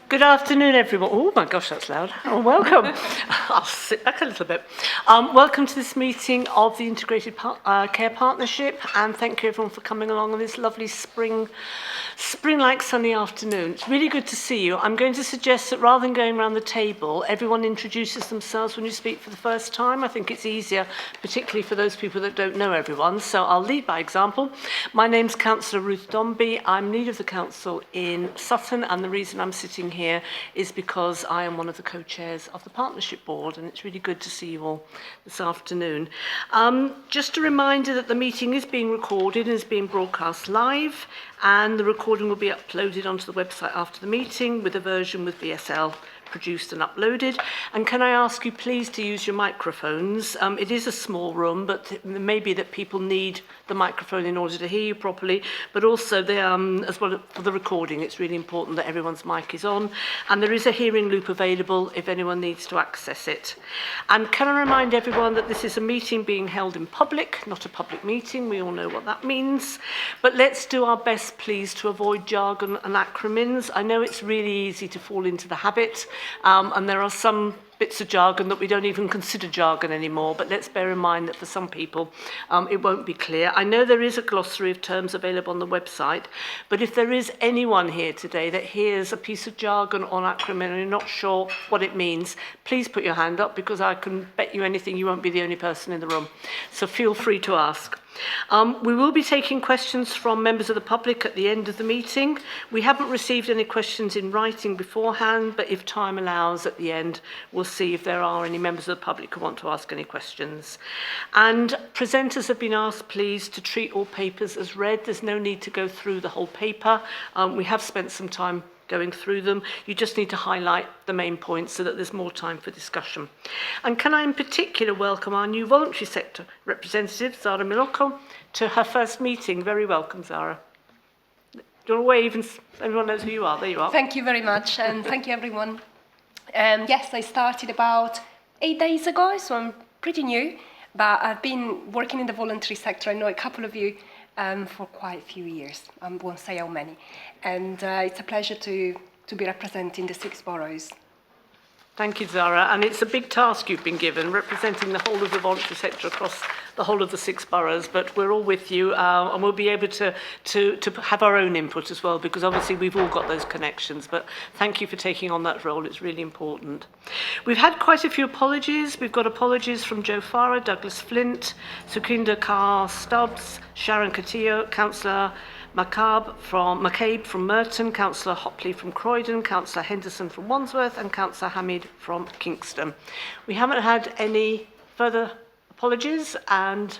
Good afternoon, everyone. Oh my gosh, that's loud. Oh, welcome. I'll sit back a little bit. Welcome to this meeting of the Integrated Care Partnership, and thank you everyone for coming along on this lovely spring-like sunny afternoon. It's really good to see you. I'm going to suggest that rather than going around the table, everyone introduces themselves when you speak for the first time. I think it's easier, particularly for those people that don't know everyone. So I'll lead by example. My name's Councillor Ruth Dombey. I'm leader of the council in Sutton, and the reason I'm sitting here is because I am one of the co-chairs of the Partnership Board, and it's really good to see you all this afternoon. Just a reminder that the meeting is being recorded and is being broadcast live, and the recording will be uploaded onto the website after the meeting with a version with VSL produced and uploaded. And can I ask you please to use your microphones? It is a small room, but it may be that people need the microphone in order to hear you properly, but also as well for the recording, it's really important that everyone's mic is on. And there is a hearing loop available if anyone needs to access it. And can I remind everyone that this is a meeting being held in public, not a public meeting. We all know what that means. But let's do our best, please, to avoid jargon and acronyms. I know it's really easy to fall into the habit, and there are some bits of jargon that we don't even consider jargon anymore, but let's bear in mind that for some people it won't be clear. I know there is a glossary of terms available on the website, but if there is anyone here today that hears a piece of jargon or acronym and you're not sure what it means, please put your hand up, because I can bet you anything you won't be the only person in the room. So feel free to ask. We will be taking questions from members of the public at the end of the meeting. We haven't received any questions in writing beforehand, but if time allows at the end, we'll see if there are any members of the public who want to ask any questions. And presenters have been asked, please, to treat all papers as read. There's no need to go through the whole paper. We have spent some time going through them. You just need to highlight the main points so that there's more time for discussion. And can I in particular welcome our new voluntary sector representative, Zara Miloko, to her first meeting. Very welcome, Zara. Do you want to wave and everyone knows who you are? There you are. Thank you very much, and thank you everyone. Yes, I started about 8 days ago, so I'm pretty new, but I've been working in the voluntary sector. I know a couple of you for quite a few years. I won't say how many. And it's a pleasure to be representing the 6 boroughs. Thank you, Zara. And it's a big task you've been given, representing the whole of the voluntary sector across the whole of the 6 boroughs. But we're all with you, and we'll be able to have our own input as well, because obviously we've all got those connections. But thank you for taking on that role. It's really important. We've had quite a few apologies. We've got apologies from Joe Farah, Douglas Flint, Sukhinder Kaur Stubbs, Sharon Catillo, Councillor McCabe from Merton, Councillor Hopley from Croydon, Councillor Henderson from Wandsworth, and Councillor Hamid from Kingston. We haven't had any further apologies, and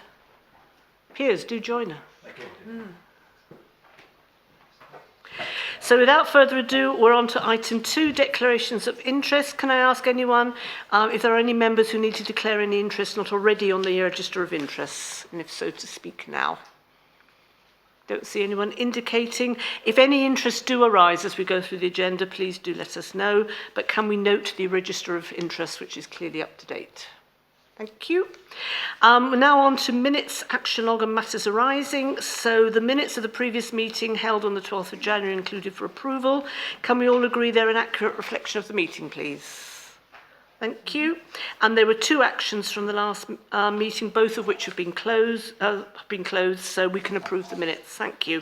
Piers, do join her. So without further ado, we're on to item 2, declarations of interest. Can I ask anyone if there are any members who need to declare any interest not already on the register of interests, and if so, to speak now? Don't see anyone indicating. If any interests do arise as we go through the agenda, please do let us know. But can we note the register of interest, which is clearly up to date? Thank you. We're now on to minutes, action log and matters arising. So the minutes of the previous meeting held on the 12th of January included for approval. Can we all agree they're an accurate reflection of the meeting, please? Thank you. And there were 2 actions from the last meeting, both of which have been closed, so we can approve the minutes. Thank you.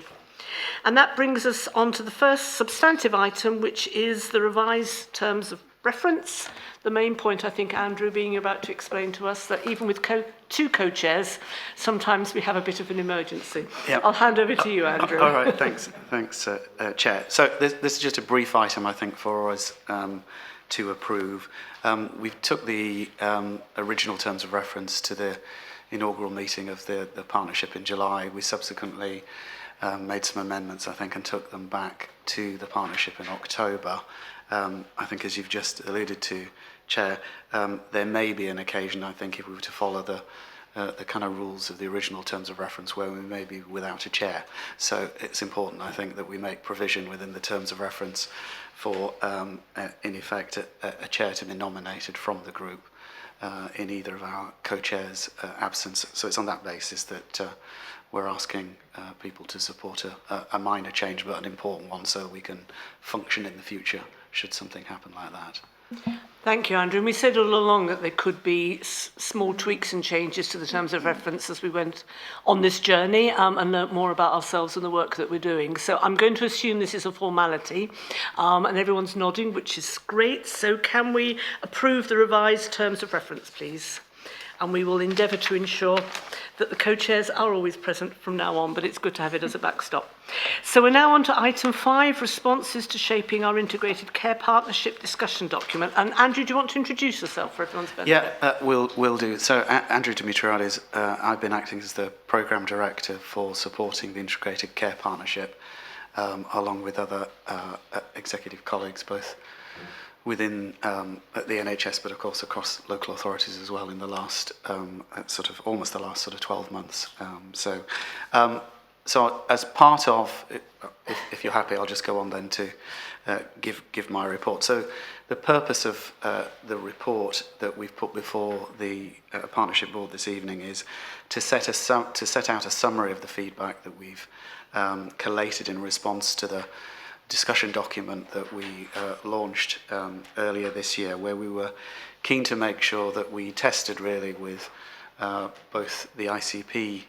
And that brings us on to the first substantive item, which is the revised terms of reference. The main point, I think, Andrew, being about to explain to us that even with 2 co-chairs, sometimes we have a bit of an emergency. Yep. I'll hand over to you, Andrew. All right, thanks, Chair. So this is just a brief item, I think, for us to approve. We took the original terms of reference to the inaugural meeting of the partnership in July. We subsequently made some amendments, I think, and took them back to the partnership in October. I think, as you've just alluded to, Chair, there may be an occasion, I think, if we were to follow the kind of rules of the original terms of reference where we may be without a chair. So it's important, I think, that we make provision within the terms of reference for, in effect, a chair to be nominated from the group. in either of our co-chairs' absence. So it's on that basis that we're asking people to support a minor change, but an important one, so we can function in the future should something happen like that. Thank you, Andrew. And we said all along that there could be small tweaks and changes to the terms of reference as we went on this journey and learnt more about ourselves and the work that we're doing. So I'm going to assume this is a formality, and everyone's nodding, which is great. So can we approve the revised terms of reference, please? And we will endeavour to ensure that the co-chairs are always present from now on, but it's good to have it as a backstop. So we're now on to item 5, responses to shaping our integrated care partnership discussion document. And Andrew, do you want to introduce yourself for everyone's benefit? Yeah, we'll do. So Andrew Dimitriades, I've been acting as the Programme Director for supporting the integrated care partnership, along with other executive colleagues, both within the NHS, but of course across local authorities as well in the last almost the last 12 months. So as part of, if you're happy, I'll just go on then to give my report. So the purpose of the report that we've put before the partnership board this evening is to set out a summary of the feedback that we've collated in response to the discussion document that we launched earlier this year, where we were keen to make sure that we tested really with both the ICP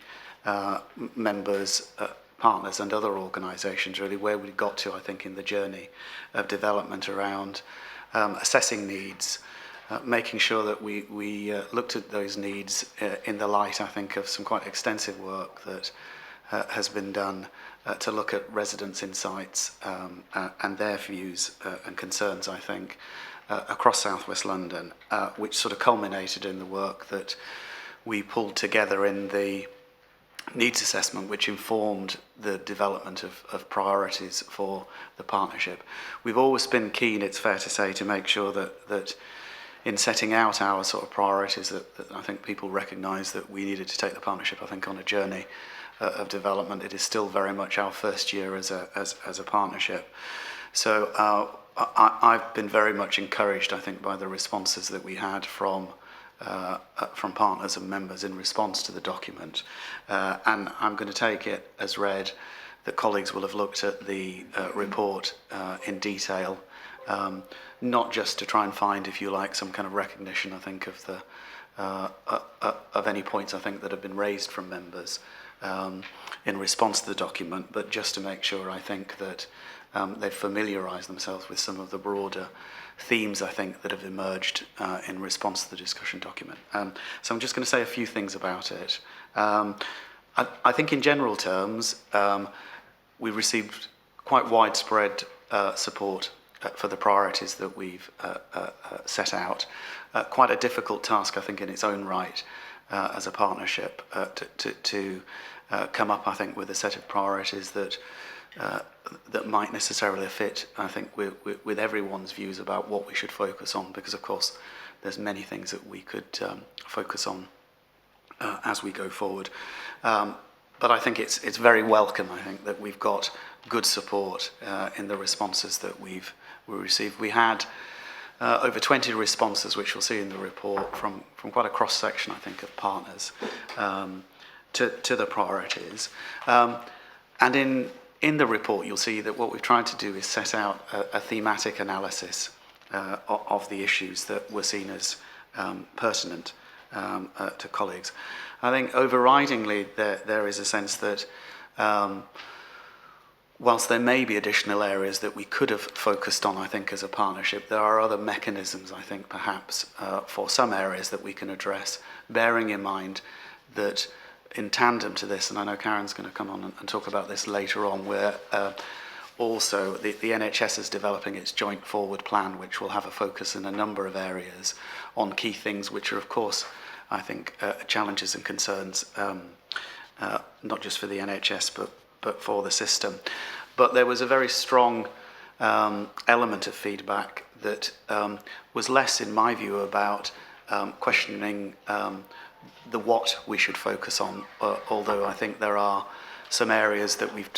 members, partners and other organisations, really where we got to, I think, in the journey of development around assessing needs, making sure that we looked at those needs in the light, I think, of some quite extensive work that has been done to look at residents' insights and their views and concerns, I think, across South West London, which sort of culminated in the work that we pulled together in the needs assessment, which informed the development of priorities for the partnership. We've always been keen, it's fair to say, to make sure that in setting out our sort of priorities, that I think people recognise that we needed to take the partnership, I think, on a journey of development. It is still very much our first year as a partnership. So I've been very much encouraged, I think, by the responses that we had from partners and members in response to the document. And I'm going to take it as read that colleagues will have looked at the report in detail, not just to try and find, if you like, some kind of recognition, I think, of the of any points, I think, that have been raised from members in response to the document, but just to make sure, I think, that they've familiarised themselves with some of the broader themes, I think, that have emerged in response to the discussion document. So I'm just going to say a few things about it. I think in general terms, we received quite widespread support for the priorities that we've set out. Quite a difficult task, I think, in its own right as a partnership to come up, I think, with a set of priorities that might necessarily fit, I think, with everyone's views about what we should focus on, because, of course, there's many things that we could focus on as we go forward. But I think it's very welcome, I think, that we've got good support in the responses that we received. We had over 20 responses, which you'll see in the report, from quite a cross-section, I think, of partners to the priorities. And in the report, you'll see that what we've tried to do is set out a thematic analysis of the issues that were seen as pertinent to colleagues. I think overridingly there is a sense that whilst there may be additional areas that we could have focused on, I think, as a partnership, there are other mechanisms, I think, perhaps, for some areas that we can address, bearing in mind that in tandem to this, and I know Karen's going to come on and talk about this later on, where also the NHS is developing its joint forward plan, which will have a focus in a number of areas on key things, which are, of course, I think, challenges and concerns, not just for the NHS, but for the system. But there was a very strong element of feedback that was less, in my view, about questioning the what we should focus on, although I think there are some areas that we've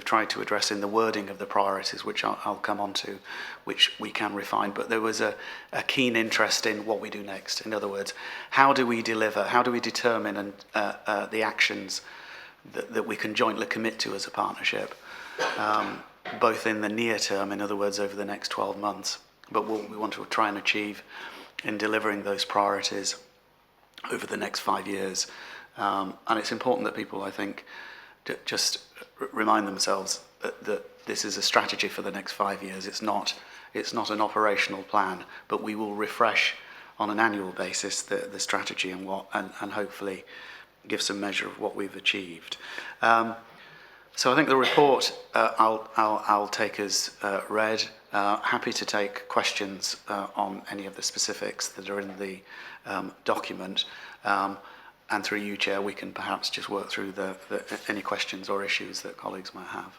tried to address in the wording of the priorities, which I'll come on to, which we can refine. But there was a keen interest in what we do next. In other words, how do we deliver? How do we determine the actions that we can jointly commit to as a partnership, both in the near term, in other words, over the next 12 months, but what we want to try and achieve in delivering those priorities over the next 5 years. And it's important that people, I think, just remind themselves that this is a strategy for the next 5 years. It's not an operational plan, but we will refresh on an annual basis the strategy and hopefully give some measure of what we've achieved. So I think the report I'll take as read. Happy to take questions on any of the specifics that are in the document. And through you, Chair, we can perhaps just work through any questions or issues that colleagues might have.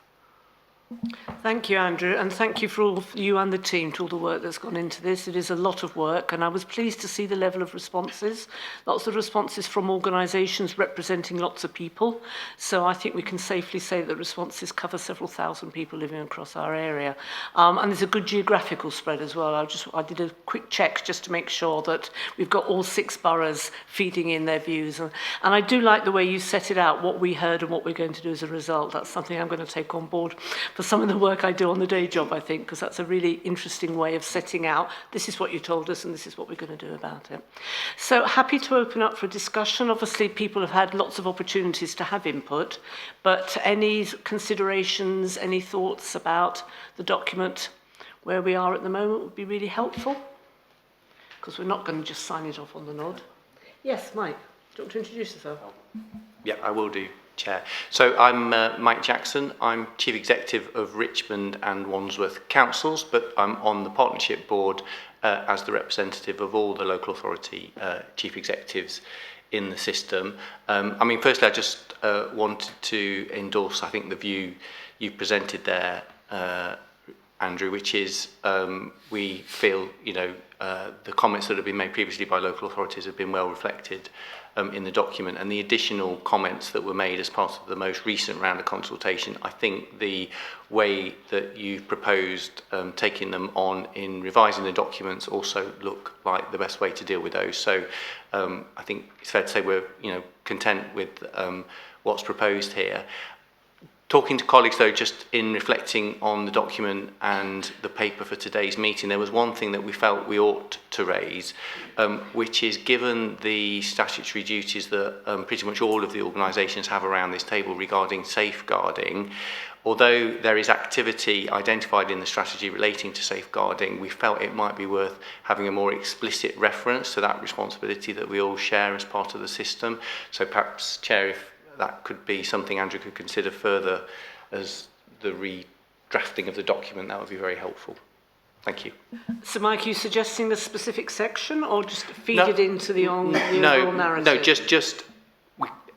Thank you, Andrew, and thank you for all you and the team to all the work that's gone into this. It is a lot of work, and I was pleased to see the level of responses. Lots of responses from organisations representing lots of people. So I think we can safely say that the responses cover several thousand people living across our area. And there's a good geographical spread as well. I did a quick check just to make sure that we've got all 6 boroughs feeding in their views. And I do like the way you set it out, what we heard and what we're going to do as a result. That's something I'm going to take on board for some of the work I do on the day job, I think, because that's a really interesting way of setting out, this is what you told us and this is what we're going to do about it. So happy to open up for discussion. Obviously, people have had lots of opportunities to have input, but any considerations, any thoughts about the document where we are at the moment would be really helpful, because we're not going to just sign it off on the nod. Yes, Mike, do you want to introduce yourself? Yeah, I will do, Chair. So I'm Mike Jackson. I'm Chief Executive of Richmond and Wandsworth Councils, but I'm on the Partnership Board as the representative of all the local authority Chief Executives in the system. I mean, firstly, I just wanted to endorse, I think, the view you presented there, Andrew, which is we feel, the comments that have been made previously by local authorities have been well reflected in the document, and the additional comments that were made as part of the most recent round of consultation. I think the way that you've proposed taking them on in revising the documents also look like the best way to deal with those. So I think it's fair to say we're content with what's proposed here. Talking to colleagues, though, just in reflecting on the document and the paper for today's meeting, there was one thing that we felt we ought to raise, which is, given the statutory duties that pretty much all of the organisations have around this table regarding safeguarding, although there is activity identified in the strategy relating to safeguarding, we felt it might be worth having a more explicit reference to that responsibility that we all share as part of the system. So perhaps, Chair, if that could be something Andrew could consider further as the redrafting of the document, that would be very helpful. Thank you. So, Mike, are you suggesting a specific section or just feed it into the overall narrative? No, just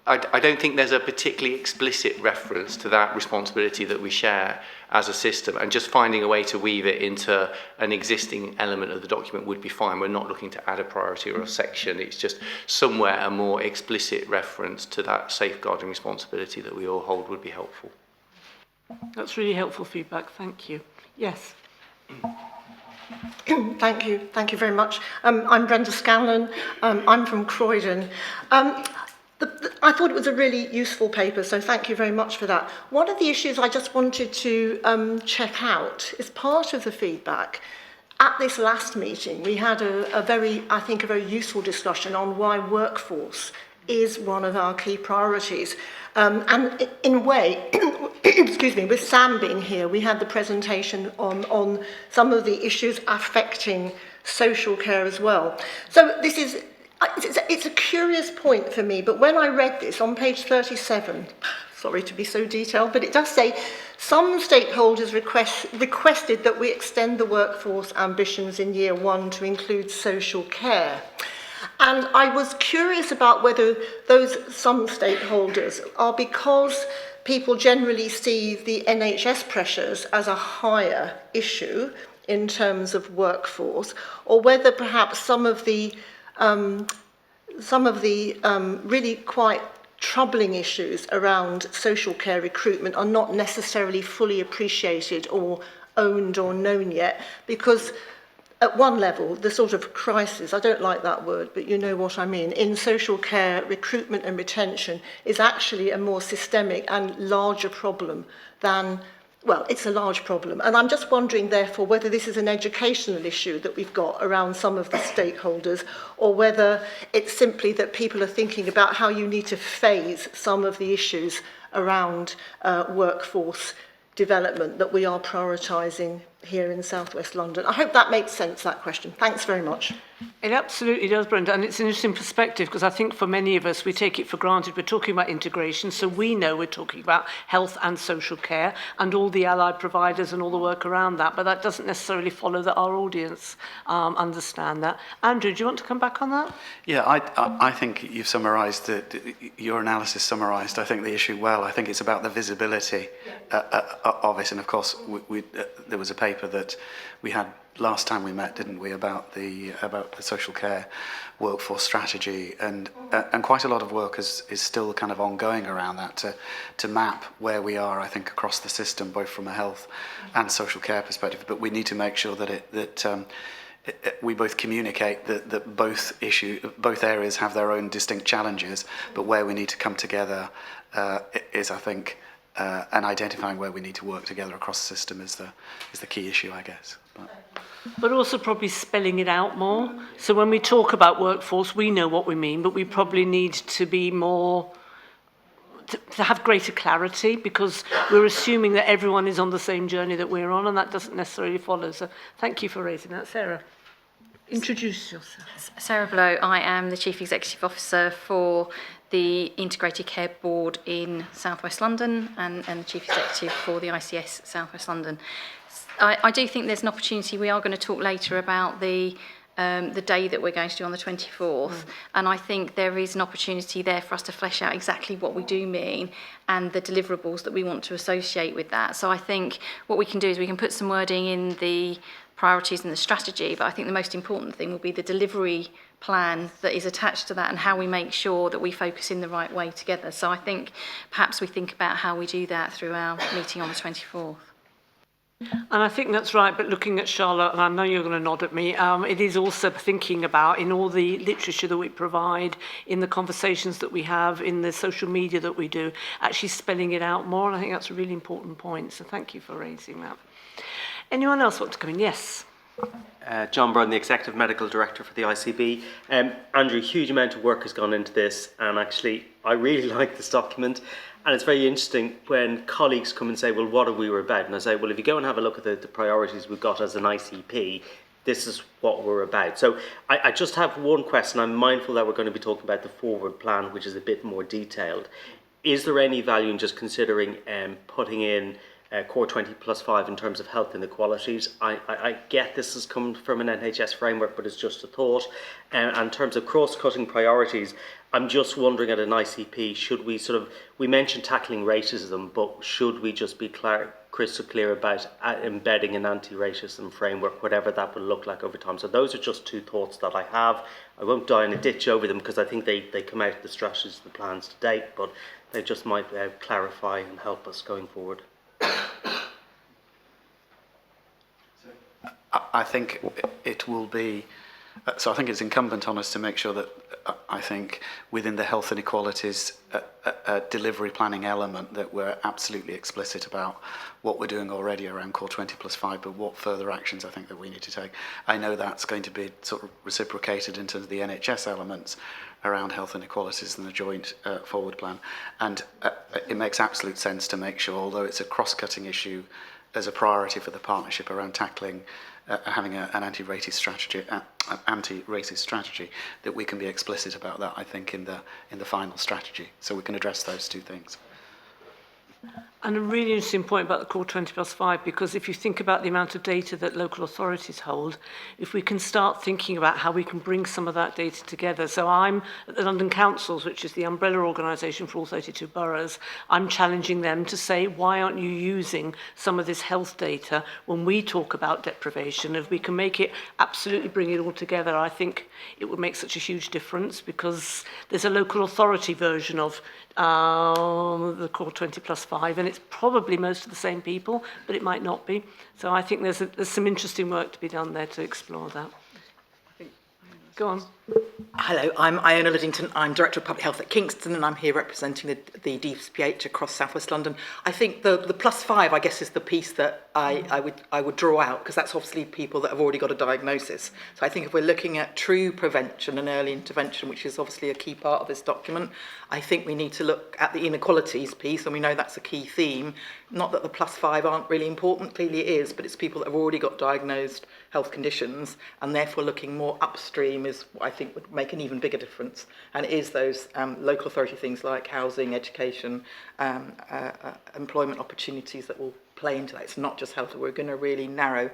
I don't think there's a particularly explicit reference to that responsibility that we share as a system, and just finding a way to weave it into an existing element of the document would be fine. We're not looking to add a priority or a section. It's just somewhere a more explicit reference to that safeguarding responsibility that we all hold would be helpful. That's really helpful feedback. Thank you. Yes. Thank you very much. I'm Brenda Scanlon. I'm from Croydon. I thought it was a really useful paper, so thank you very much for that. One of the issues I just wanted to check out is part of the feedback. At this last meeting, we had a very useful discussion on why workforce is one of our key priorities. And in a way, excuse me, with Sam being here, we had the presentation on some of the issues affecting social care as well. So this is, it's a curious point for me, but when I read this on page 37, sorry to be so detailed, but it does say, some stakeholders requested that we extend the workforce ambitions in year 1 to include social care. And I was curious about whether some stakeholders are because people generally see the NHS pressures as a higher issue in terms of workforce, or whether perhaps some of the really quite troubling issues around social care recruitment are not necessarily fully appreciated or owned or known yet, because at one level, the sort of crisis, I don't like that word, but you know what I mean, in social care recruitment and retention is actually a more systemic and larger problem than, well, it's a large problem. And I'm just wondering, therefore, whether this is an educational issue that we've got around some of the stakeholders, or whether it's simply that people are thinking about how you need to phase some of the issues around workforce development that we are prioritising here in South West London. I hope that makes sense, that question. Thanks very much. It absolutely does, Brenda, and it's an interesting perspective because I think for many of us, we take it for granted. We're talking about integration, so we know we're talking about health and social care and all the allied providers and all the work around that, but that doesn't necessarily follow that our audience understand that. Andrew, do you want to come back on that? Yeah, I think you've summarised, your analysis summarised, I think, the issue well. I think it's about the visibility of it, and of course, there was a paper that we had last time we met, didn't we, about the social care workforce strategy, and quite a lot of work is still kind of ongoing around that to map where we are, I think, across the system, both from a health and social care perspective. But we need to make sure that we both communicate that both areas have their own distinct challenges, but where we need to come together is, I think, and identifying where we need to work together across the system is the key issue, I guess. But also probably spelling it out more. So when we talk about workforce, we know what we mean, but we probably need to be more, to have greater clarity, because we're assuming that everyone is on the same journey that we're on, and that doesn't necessarily follow. So thank you for raising that. Sarah, introduce yourself. Sarah Blow, I am the Chief Executive Officer for the Integrated Care Board in South West London and the Chief Executive for the ICS South West London. I do think there's an opportunity. We are going to talk later about the day that we're going to do on the 24th, and I think there is an opportunity there for us to flesh out exactly what we do mean and the deliverables that we want to associate with that. So I think what we can do is we can put some wording in the priorities and the strategy, but I think the most important thing will be the delivery plan that is attached to that and how we make sure that we focus in the right way together. So I think perhaps we think about how we do that through our meeting on the 24th. And I think that's right, but looking at Charlotte, and I know you're going to nod at me, it is also thinking about, in all the literature that we provide, in the conversations that we have, in the social media that we do, actually spelling it out more, and I think that's a really important point, so thank you for raising that. Anyone else want to come in? Yes. John Brown, the Executive Medical Director for the ICB. Andrew, a huge amount of work has gone into this, and actually I really like this document, and it's very interesting when colleagues come and say, well, what are we about? And I say, well, if you go and have a look at the priorities we've got as an ICP, this is what we're about. So I just have one question. I'm mindful that we're going to be talking about the forward plan, which is a bit more detailed. Is there any value in just considering putting in Core 20+5 in terms of health inequalities? I get this has come from an NHS framework, but it's just a thought. And in terms of cross-cutting priorities, I'm just wondering at an ICP, should we we mentioned tackling racism, but should we just be crystal clear about embedding an anti-racism framework, whatever that will look like over time? So those are just two thoughts that I have. I won't die in a ditch over them because I think they come out of the strategies and the plans to date, but they just might clarify and help us going forward. I think it will be, so I think it's incumbent on us to make sure that I think within the health inequalities delivery planning element that we're absolutely explicit about what we're doing already around Core 20+5, but what further actions I think that we need to take. I know that's going to be sort of reciprocated in terms of the NHS elements around health inequalities and the joint forward plan. And it makes absolute sense to make sure, although it's a cross-cutting issue, as a priority for the partnership around tackling having an anti-racist strategy, that we can be explicit about that, I think, in the final strategy, so we can address those two things. And a really interesting point about the core 20+5, because if you think about the amount of data that local authorities hold, if we can start thinking about how we can bring some of that data together. So I'm at the London Councils, which is the umbrella organisation for all 32 boroughs. I'm challenging them to say, why aren't you using some of this health data when we talk about deprivation? If we can make it, absolutely bring it all together, I think it would make such a huge difference, because there's a local authority version of the core 20+5, and it's probably most of the same people, but it might not be. So I think there's some interesting work to be done there to explore that. Go on. Hello, I'm Iona Liddington. I'm Director of Public Health at Kingston, and I'm here representing the DSPH across South West London. I think the +5, I guess, is the piece that I would draw out, because that's obviously people that have already got a diagnosis. So I think if we're looking at true prevention and early intervention, which is obviously a key part of this document, I think we need to look at the inequalities piece, and we know that's a key theme. Not that the +5 aren't really important, clearly it is, but it's people that have already got diagnosed health conditions, and therefore looking more upstream is what I think would make an even bigger difference. And it is those local authority things like housing, education, employment opportunities that will play into that. It's not just health. We're going to really narrow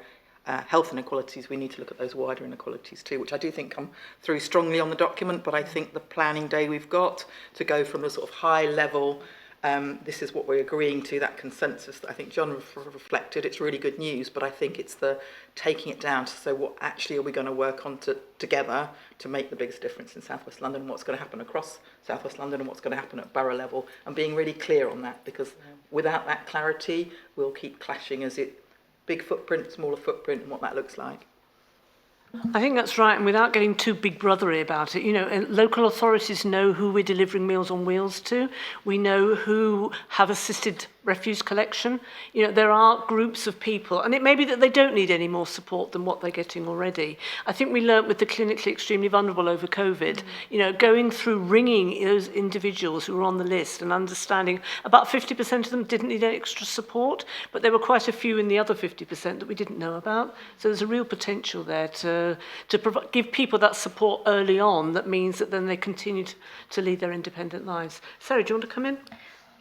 health inequalities. We need to look at those wider inequalities too, which I do think come through strongly on the document, but I think the planning day we've got to go from the sort of high level, this is what we're agreeing to, that consensus that I think John reflected, it's really good news, but I think it's the taking it down to, so what actually are we going to work on together to make the biggest difference in South West London, what's going to happen across South West London, and what's going to happen at borough level, and being really clear on that, because without that clarity we'll keep clashing as it big footprint, smaller footprint, and what that looks like. I think that's right, and without getting too big brothery about it, you know, local authorities know who we're delivering Meals on Wheels to. We know who have assisted refuse collection. You know, there are groups of people, and it may be that they don't need any more support than what they're getting already. I think we learnt with the clinically extremely vulnerable over COVID, you know, going through ringing those individuals who were on the list and understanding about 50% of them didn't need extra support, but there were quite a few in the other 50% that we didn't know about. So there's a real potential there to give people that support early on. That means that then they continue to lead their independent lives. Sarah, do you want to come in?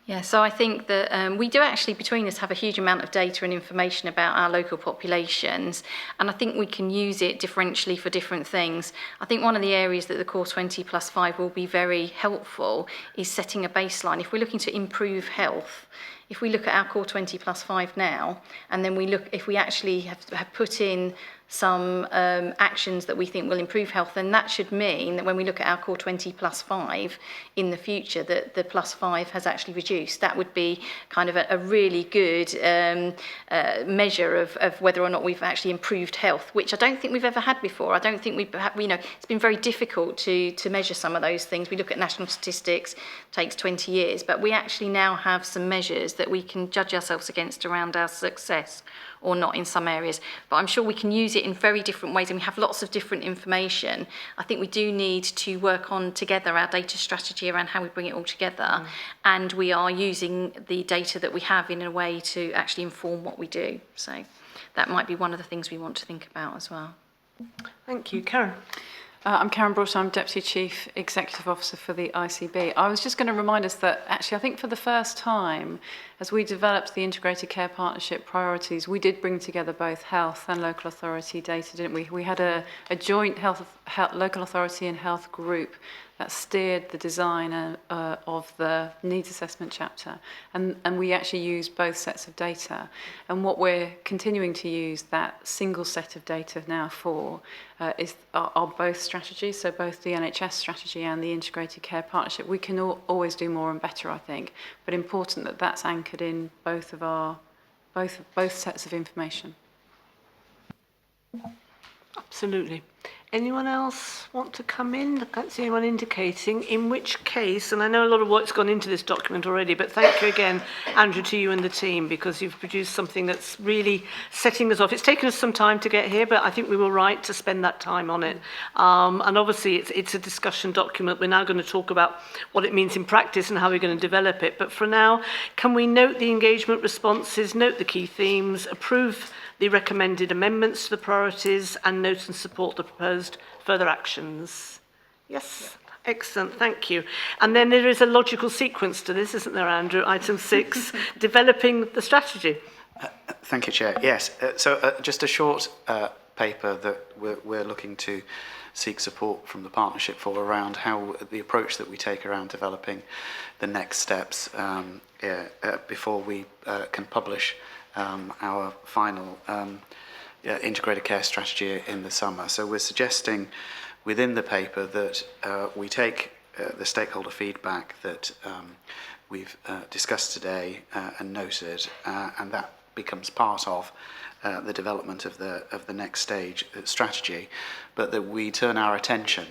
Yeah, so I think that we do actually, between us, have a huge amount of data and information about our local populations, and I think we can use it differentially for different things. I think one of the areas that the Core 20+5 will be very helpful is setting a baseline. If we're looking to improve health, if we look at our Core 20+5 now, and then we look, if we actually have put in some actions that we think will improve health, then that should mean that when we look at our Core 20+5 in the future, that the +5 has actually reduced. That would be kind of a really good measure of whether or not we've actually improved health, which I don't think we've ever had before. I don't think you know, it's been very difficult to measure some of those things. We look at national statistics, takes 20 years, but we actually now have some measures that we can judge ourselves against around our success or not in some areas. But I'm sure we can use it in very different ways, and we have lots of different information. I think we do need to work on together our data strategy around how we bring it all together, and we are using the data that we have in a way to actually inform what we do. So that might be one of the things we want to think about as well. Thank you. Karen? I'm Karen Broughton, I'm Deputy Chief Executive Officer for the ICB. I was just going to remind us that actually I think for the first time, as we developed the Integrated Care Partnership priorities, we did bring together both health and local authority data, didn't we? We had a joint local authority and health group that steered the design of the needs assessment chapter, and we actually used both sets of data. And what we're continuing to use that single set of data now for are both strategies, so both the NHS strategy and the Integrated Care Partnership. We can always do more and better, I think, but important that that's anchored in both sets of information. Absolutely. Anyone else want to come in? I can't see anyone indicating, in which case, and I know a lot of work's gone into this document already, but thank you again, Andrew, to you and the team, because you've produced something that's really setting us off. It's taken us some time to get here, but I think we were right to spend that time on it. And obviously, it's a discussion document. We're now going to talk about what it means in practice and how we're going to develop it. But for now, can we note the engagement responses, note the key themes, approve the recommended amendments to the priorities, and note and support the proposed further actions? Yes, Excellent, thank you. And then there is a logical sequence to this, isn't there, Andrew? Item 6, developing the strategy. Thank you, Chair. Yes, just a short paper that we're looking to seek support from the partnership for around how the approach that we take around developing the next steps before we can publish our final integrated care strategy in the summer. So we're suggesting within the paper that we take the stakeholder feedback that we've discussed today and noted, and that becomes part of the development of the next stage strategy, but that we turn our attention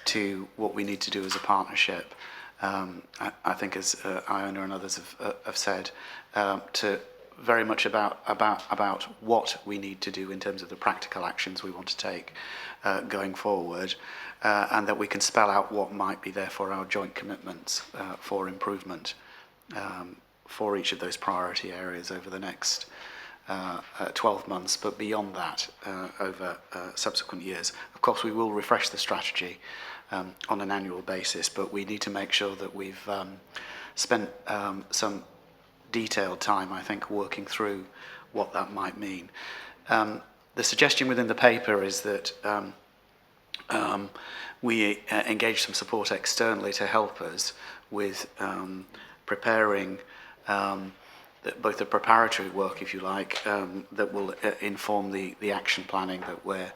to what we need to do as a partnership. I think, as Iona and others have said, to very much about what we need to do in terms of the practical actions we want to take going forward, and that we can spell out what might be therefore our joint commitments for improvement for each of those priority areas over the next 12 months, but beyond that, over subsequent years. Of course, we will refresh the strategy on an annual basis, but we need to make sure that we've spent some detailed time, I think, working through what that might mean. The suggestion within the paper is that we engage some support externally to help us with preparing both the preparatory work, if you like, that will inform the action planning that we're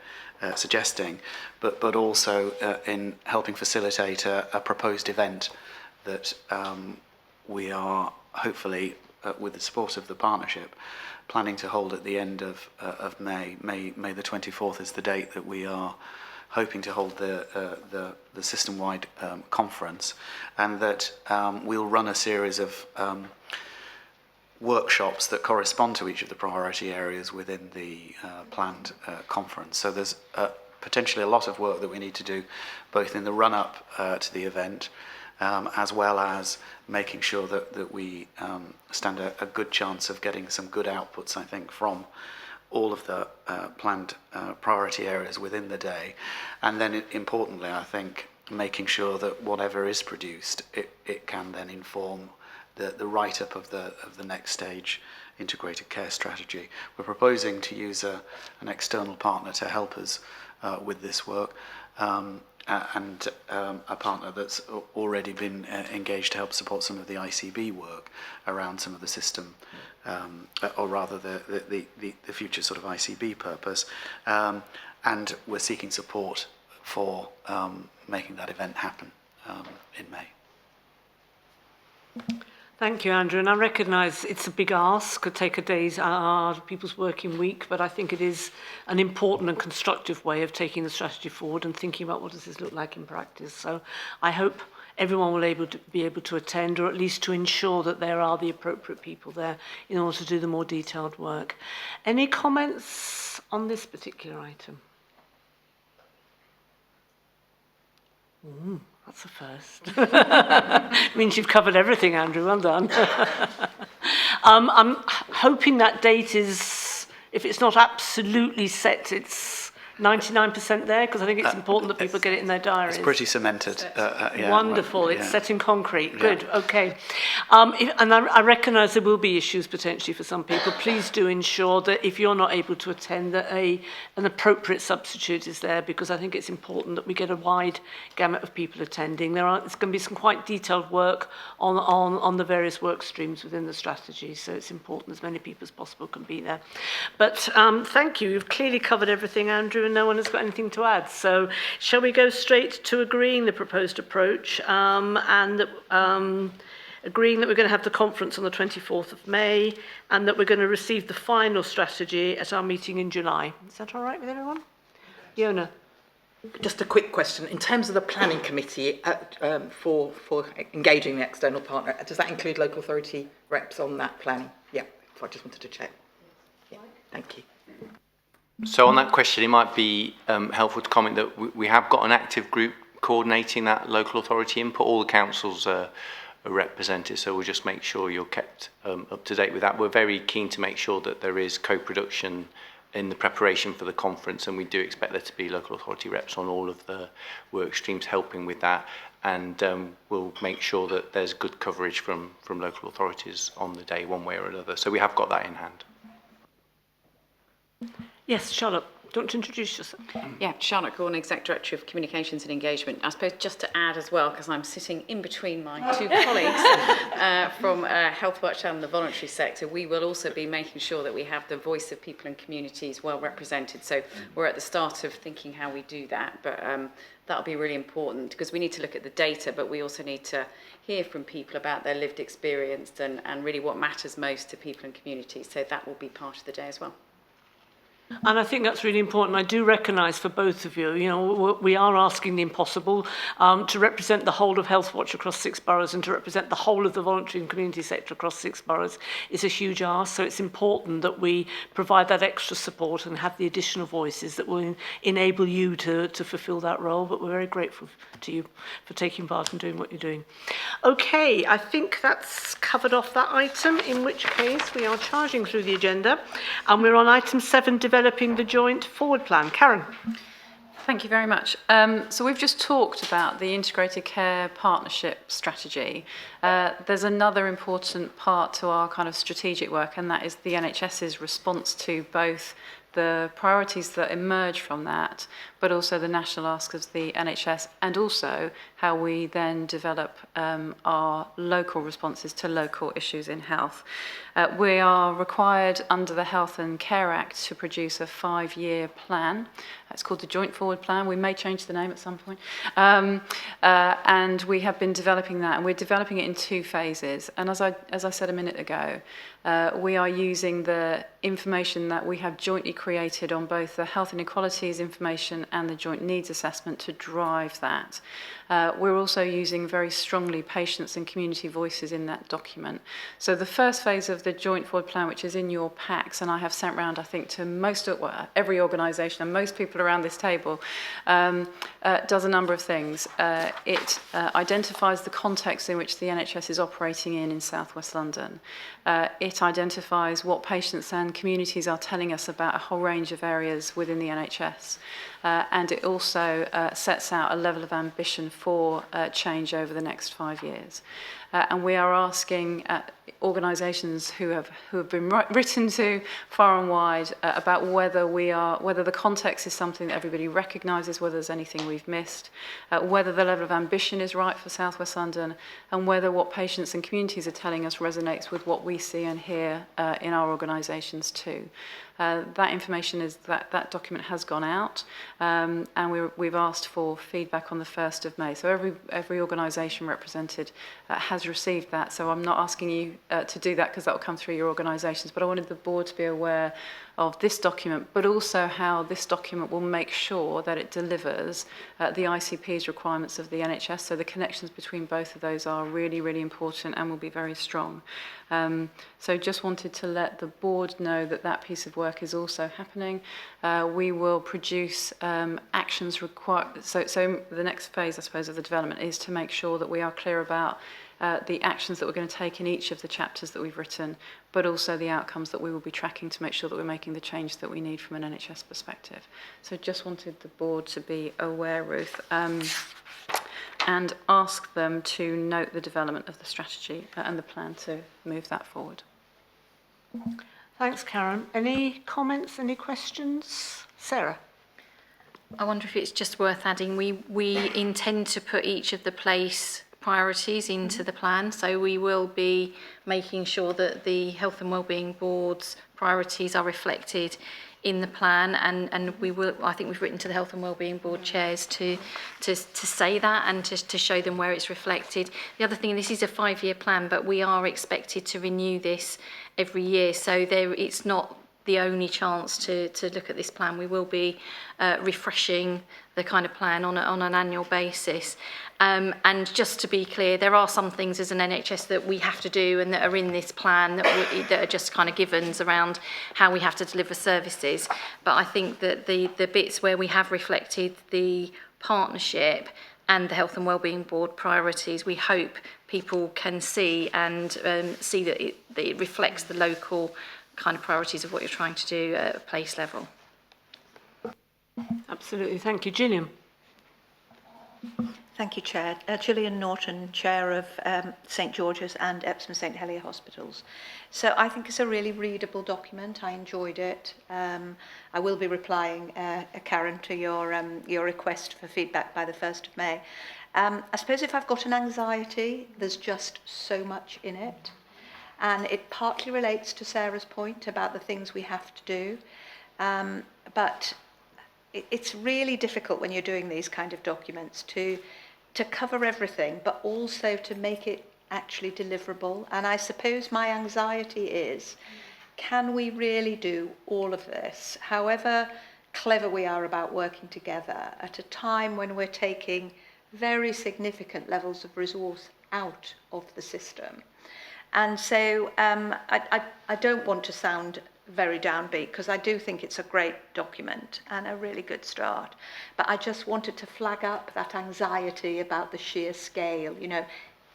suggesting, but also in helping facilitate a proposed event that we are hopefully, with the support of the partnership, planning to hold at the end of May. May the 24th is the date that we are hoping to hold the system-wide conference, and that we'll run a series of workshops that correspond to each of the priority areas within the planned conference. So there's potentially a lot of work that we need to do, both in the run-up to the event, as well as making sure that we stand a good chance of getting some good outputs, I think, from all of the planned priority areas within the day. And then importantly, I think, making sure that whatever is produced, it can then inform the write-up of the next stage integrated care strategy. We're proposing to use an external partner to help us with this work, and a partner that's already been engaged to help support some of the ICB work around some of the system, or rather the future sort of ICB purpose, and we're seeking support for making that event happen in May. Thank you, Andrew. And I recognise it's a big ask, could take a day's out of people's working week, but I think it is an important and constructive way of taking the strategy forward and thinking about what does this look like in practice. So I hope everyone will be able to attend, or at least to ensure that there are the appropriate people there in order to do the more detailed work. Any comments on this particular item? That's a first. Means you've covered everything, Andrew. Well done. I'm hoping that date is, if it's not absolutely set, it's 99% there, because I think it's important that people get it in their diaries. It's pretty cemented. Yeah, wonderful. well, It's yeah. set in concrete. Yeah. Good. Okay. And I recognise there will be issues potentially for some people. Please do ensure that if you're not able to attend, that an appropriate substitute is there, because I think it's important that we get a wide gamut of people attending. There's going to be some quite detailed work on the various work streams within the strategy, so it's important as many people as possible can be there. But thank you. You've clearly covered everything, Andrew, and no one has got anything to add. So shall we go straight to agreeing the proposed approach, and agreeing that we're going to have the conference on the 24th of May, and that we're going to receive the final strategy at our meeting in July. Is that all right with everyone? Iona? Just a quick question. In terms of the planning committee for engaging the external partner, does that include local authority reps on that planning? Yeah, so I just wanted to check. Yeah, thank you. So on that question, it might be helpful to comment that we have got an active group coordinating that local authority input. All the councils are represented, so we'll just make sure you're kept up to date with that. We're very keen to make sure that there is co-production in the preparation for the conference, and we do expect there to be local authority reps on all of the work streams helping with that, and we'll make sure that there's good coverage from local authorities on the day one way or another. So we have got that in hand. Yes, Charlotte, do you want to introduce yourself? Yeah, Charlotte Gordon, Exec Director of Communications and Engagement. I suppose just to add as well, because I'm sitting in between my two colleagues from Health Watch and the voluntary sector, we will also be making sure that we have the voice of people and communities well represented. So we're at the start of thinking how we do that, but that'll be really important because we need to look at the data, but we also need to hear from people about their lived experience and really what matters most to people and communities. So that will be part of the day as well. And I think that's really important. I do recognise for both of you, we are asking the impossible to represent the whole of Health Watch across 6 boroughs and to represent the whole of the voluntary and community sector across 6 boroughs is a huge ask. So it's important that we provide that extra support and have the additional voices that will enable you to fulfil that role. But we're very grateful to you for taking part and doing what you're doing. Okay, I think that's covered off that item, in which case we are charging through the agenda. And we're on item 7, developing the joint forward plan. Karen. Thank you very much. So we've just talked about the integrated care partnership strategy. There's another important part to our kind of strategic work, and that is the NHS's response to both the priorities that emerge from that, but also the national ask of the NHS, and also how we then develop our local responses to local issues in health. We are required under the Health and Care Act to produce a 5-year plan. It's called the Joint Forward Plan. We may change the name at some point. And we have been developing that, and we're developing it in 2 phases. And as I said a minute ago, we are using the information that we have jointly created on both the health inequalities information and the joint needs assessment to drive that. We're also using very strongly patients and community voices in that document. So the first phase of the Joint Forward Plan, which is in your packs, and I have sent round, I think, to every organisation and most people around this table, does a number of things. It identifies the context in which the NHS is operating in South West London. It identifies what patients and communities are telling us about a whole range of areas within the NHS. And it also sets out a level of ambition for change over the next 5 years. And we are asking organisations who have been written to far and wide about whether the context is something that everybody recognises, whether there's anything we've missed, whether the level of ambition is right for South West London, and whether what patients and communities are telling us resonates with what we see and hear in our organisations too. That information that document has gone out, and we've asked for feedback on the 1st of May. So every organisation represented has received that. So I'm not asking you to do that because that will come through your organisations, but I wanted the board to be aware of this document, but also how this document will make sure that it delivers the ICP's requirements of the NHS. So the connections between both of those are really, really important and will be very strong. So just wanted to let the board know that that piece of work is also happening. We will produce actions required. So the next phase, I suppose, of the development is to make sure that we are clear about the actions that we're going to take in each of the chapters that we've written, but also the outcomes that we will be tracking to make sure that we're making the change that we need from an NHS perspective. So just wanted the board to be aware, Ruth, and ask them to note the development of the strategy and the plan to move that forward. Thanks, Karen. Any comments, any questions? Sarah? I wonder if it's just worth adding, we intend to put each of the place priorities into the plan, so we will be making sure that the Health and Wellbeing Board's priorities are reflected in the plan, and we will. I think we've written to the Health and Wellbeing Board chairs to say that and to show them where it's reflected. The other thing, this is a 5-year plan, but we are expected to renew this every year, so it's not the only chance to look at this plan. We will be refreshing the kind of plan on an annual basis. And just to be clear, there are some things as an NHS that we have to do and that are in this plan that are just kind of givens around how we have to deliver services. But I think that the bits where we have reflected the partnership and the Health and Wellbeing Board priorities, we hope people can see and see that it reflects the local kind of priorities of what you're trying to do at a place level. Absolutely. Thank you. Gillian. Thank you, Chair. Gillian Norton, Chair of St George's and Epsom St Helier Hospitals. So I think it's a really readable document. I enjoyed it. I will be replying, Karen, to your request for feedback by the 1st of May. I suppose if I've got an anxiety, there's just so much in it. And it partly relates to Sarah's point about the things we have to do. But it's really difficult when you're doing these kind of documents to cover everything, but also to make it actually deliverable. And I suppose my anxiety is, can we really do all of this, however clever we are about working together, at a time when we're taking very significant levels of resource out of the system? And so I don't want to sound very downbeat, because I do think it's a great document and a really good start. But I just wanted to flag up that anxiety about the sheer scale. You know,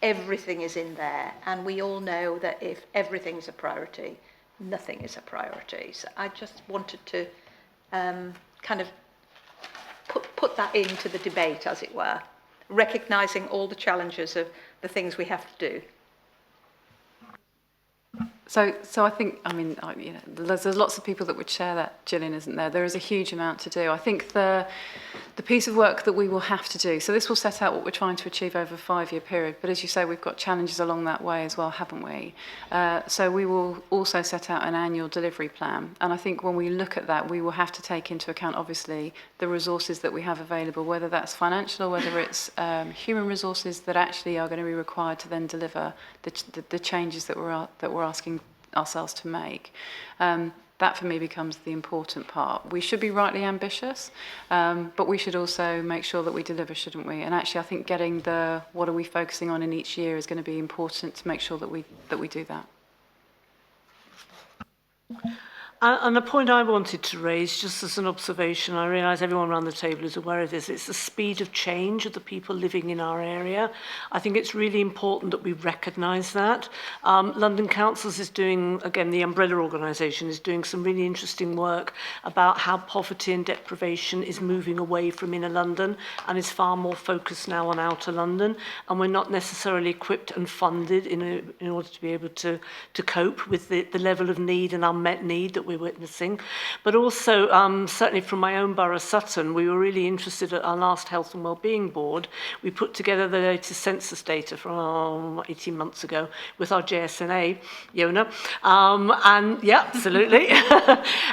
everything is in there, and we all know that if everything is a priority, nothing is a priority. So I just wanted to kind of put that into the debate, as it were, recognising all the challenges of the things we have to do. So I think, I mean, you know, there's lots of people that would share that, Gillian, isn't there? There is a huge amount to do. I think the piece of work that we will have to do, so this will set out what we're trying to achieve over a 5-year period, but as you say, we've got challenges along that way as well, haven't we? So we will also set out an annual delivery plan, and I think when we look at that, we will have to take into account, obviously, the resources that we have available, whether that's financial or whether it's human resources that actually are going to be required to then deliver the changes that we're asking ourselves to make. That for me becomes the important part. We should be rightly ambitious, but we should also make sure that we deliver, shouldn't we? And actually I think getting the what are we focusing on in each year is going to be important to make sure that we do that. And the point I wanted to raise, just as an observation, I realise everyone around the table is aware of this, it's the speed of change of the people living in our area. I think it's really important that we recognise that. London Councils is doing, again, the umbrella organisation is doing some really interesting work about how poverty and deprivation is moving away from inner London and is far more focused now on outer London. And we're not necessarily equipped and funded in order to be able to cope with the level of need and unmet need that we're witnessing. But also, certainly from my own borough, Sutton, we were really interested at our last Health and Wellbeing Board. We put together the latest census data from 18 months ago with our JSNA, Yona, and yeah, absolutely,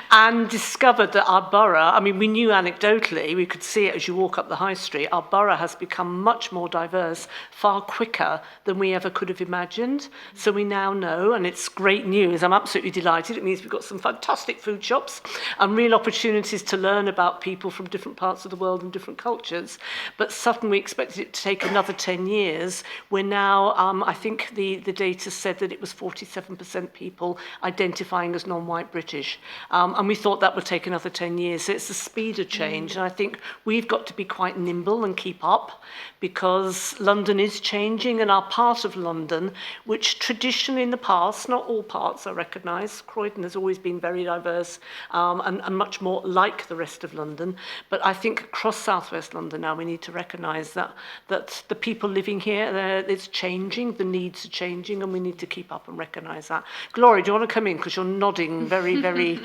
and discovered that our borough, I mean, we knew anecdotally, we could see it as you walk up the high street, our borough has become much more diverse, far quicker than we ever could have imagined. So we now know, and it's great news, I'm absolutely delighted, it means we've got some fantastic food shops and real opportunities to learn about people from different parts of the world and different cultures. But Sutton, we expected it to take another 10 years. We're now, I think the data said that it was 47% people identifying as non-white British. And we thought that would take another 10 years. So it's the speed of change. And I think we've got to be quite nimble and keep up, because London is changing, and our part of London, which traditionally in the past, not all parts I recognise, Croydon has always been very diverse and much more like the rest of London. But I think across southwest London now we need to recognise that the people living here, it's changing, the needs are changing, and we need to keep up and recognise that. Gloria, do you want to come in? Because you're nodding very, very...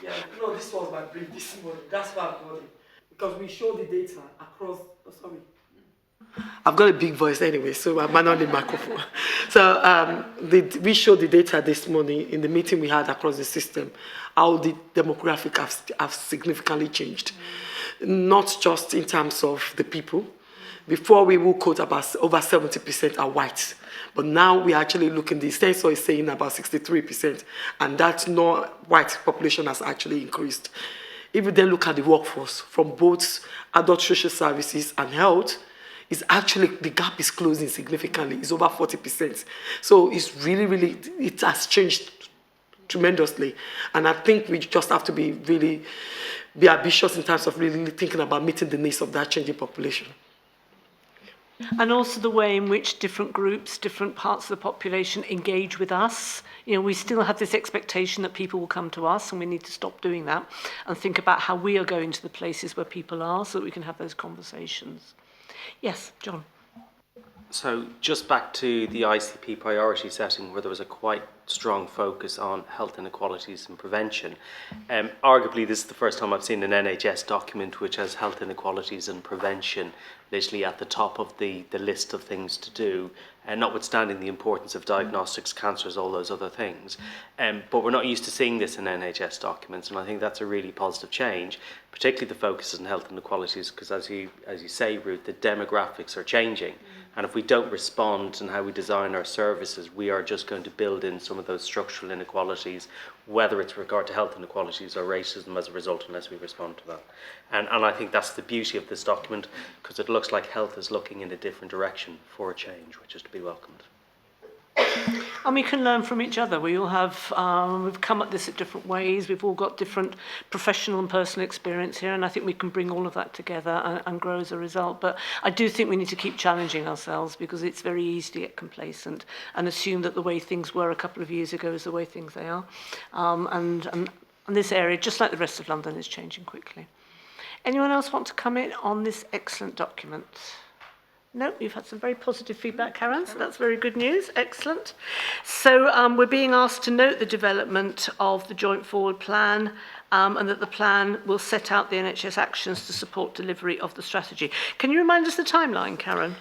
Yeah, no, this was my brief this morning. That's why I'm nodding. Because we show the data across... Oh, sorry. I've got a big voice anyway, so I'm not on the microphone. So we showed the data this morning in the meeting we had across the system, how the demographic have significantly changed. Not just in terms of the people. Before we will quote about over 70% are white. But now we're actually looking, the census is saying about 63%, and that non-white population has actually increased. If you then look at the workforce, from both adult social services and health, is actually, the gap is closing significantly. It's over 40%. So it's really, it has changed tremendously. And I think we just have to be ambitious in terms of really thinking about meeting the needs of that changing population. And also the way in which different groups, different parts of the population engage with us. You know, we still have this expectation that people will come to us, and we need to stop doing that and think about how we are going to the places where people are so that we can have those conversations. Yes, John. So just back to the ICP priority setting, where there was a quite strong focus on health inequalities and prevention. Arguably, this is the first time I've seen an NHS document which has health inequalities and prevention literally at the top of the list of things to do, and notwithstanding the importance of diagnostics, cancers, all those other things. But we're not used to seeing this in NHS documents, and I think that's a really positive change, particularly the focus on health inequalities, because as you say, Ruth, the demographics are changing. And if we don't respond in how we design our services, we are just going to build in some of those structural inequalities, whether it's with regard to health inequalities or racism as a result, unless we respond to that. And I think that's the beauty of this document, because it looks like health is looking in a different direction for a change, which is to be welcomed. And we can learn from each other. We all have, we've come at this in different ways. We've all got different professional and personal experience here, and I think we can bring all of that together and grow as a result. But I do think we need to keep challenging ourselves, because it's very easy to get complacent and assume that the way things were a couple of years ago is the way things they are. And this area, just like the rest of London, is changing quickly. Anyone else want to come in on this excellent document? No, you've had some very positive feedback, Karen, so that's very good news. Excellent. So we're being asked to note the development of the Joint Forward Plan, and that the plan will set out the NHS actions to support delivery of the strategy. Can you remind us the timeline, Karen?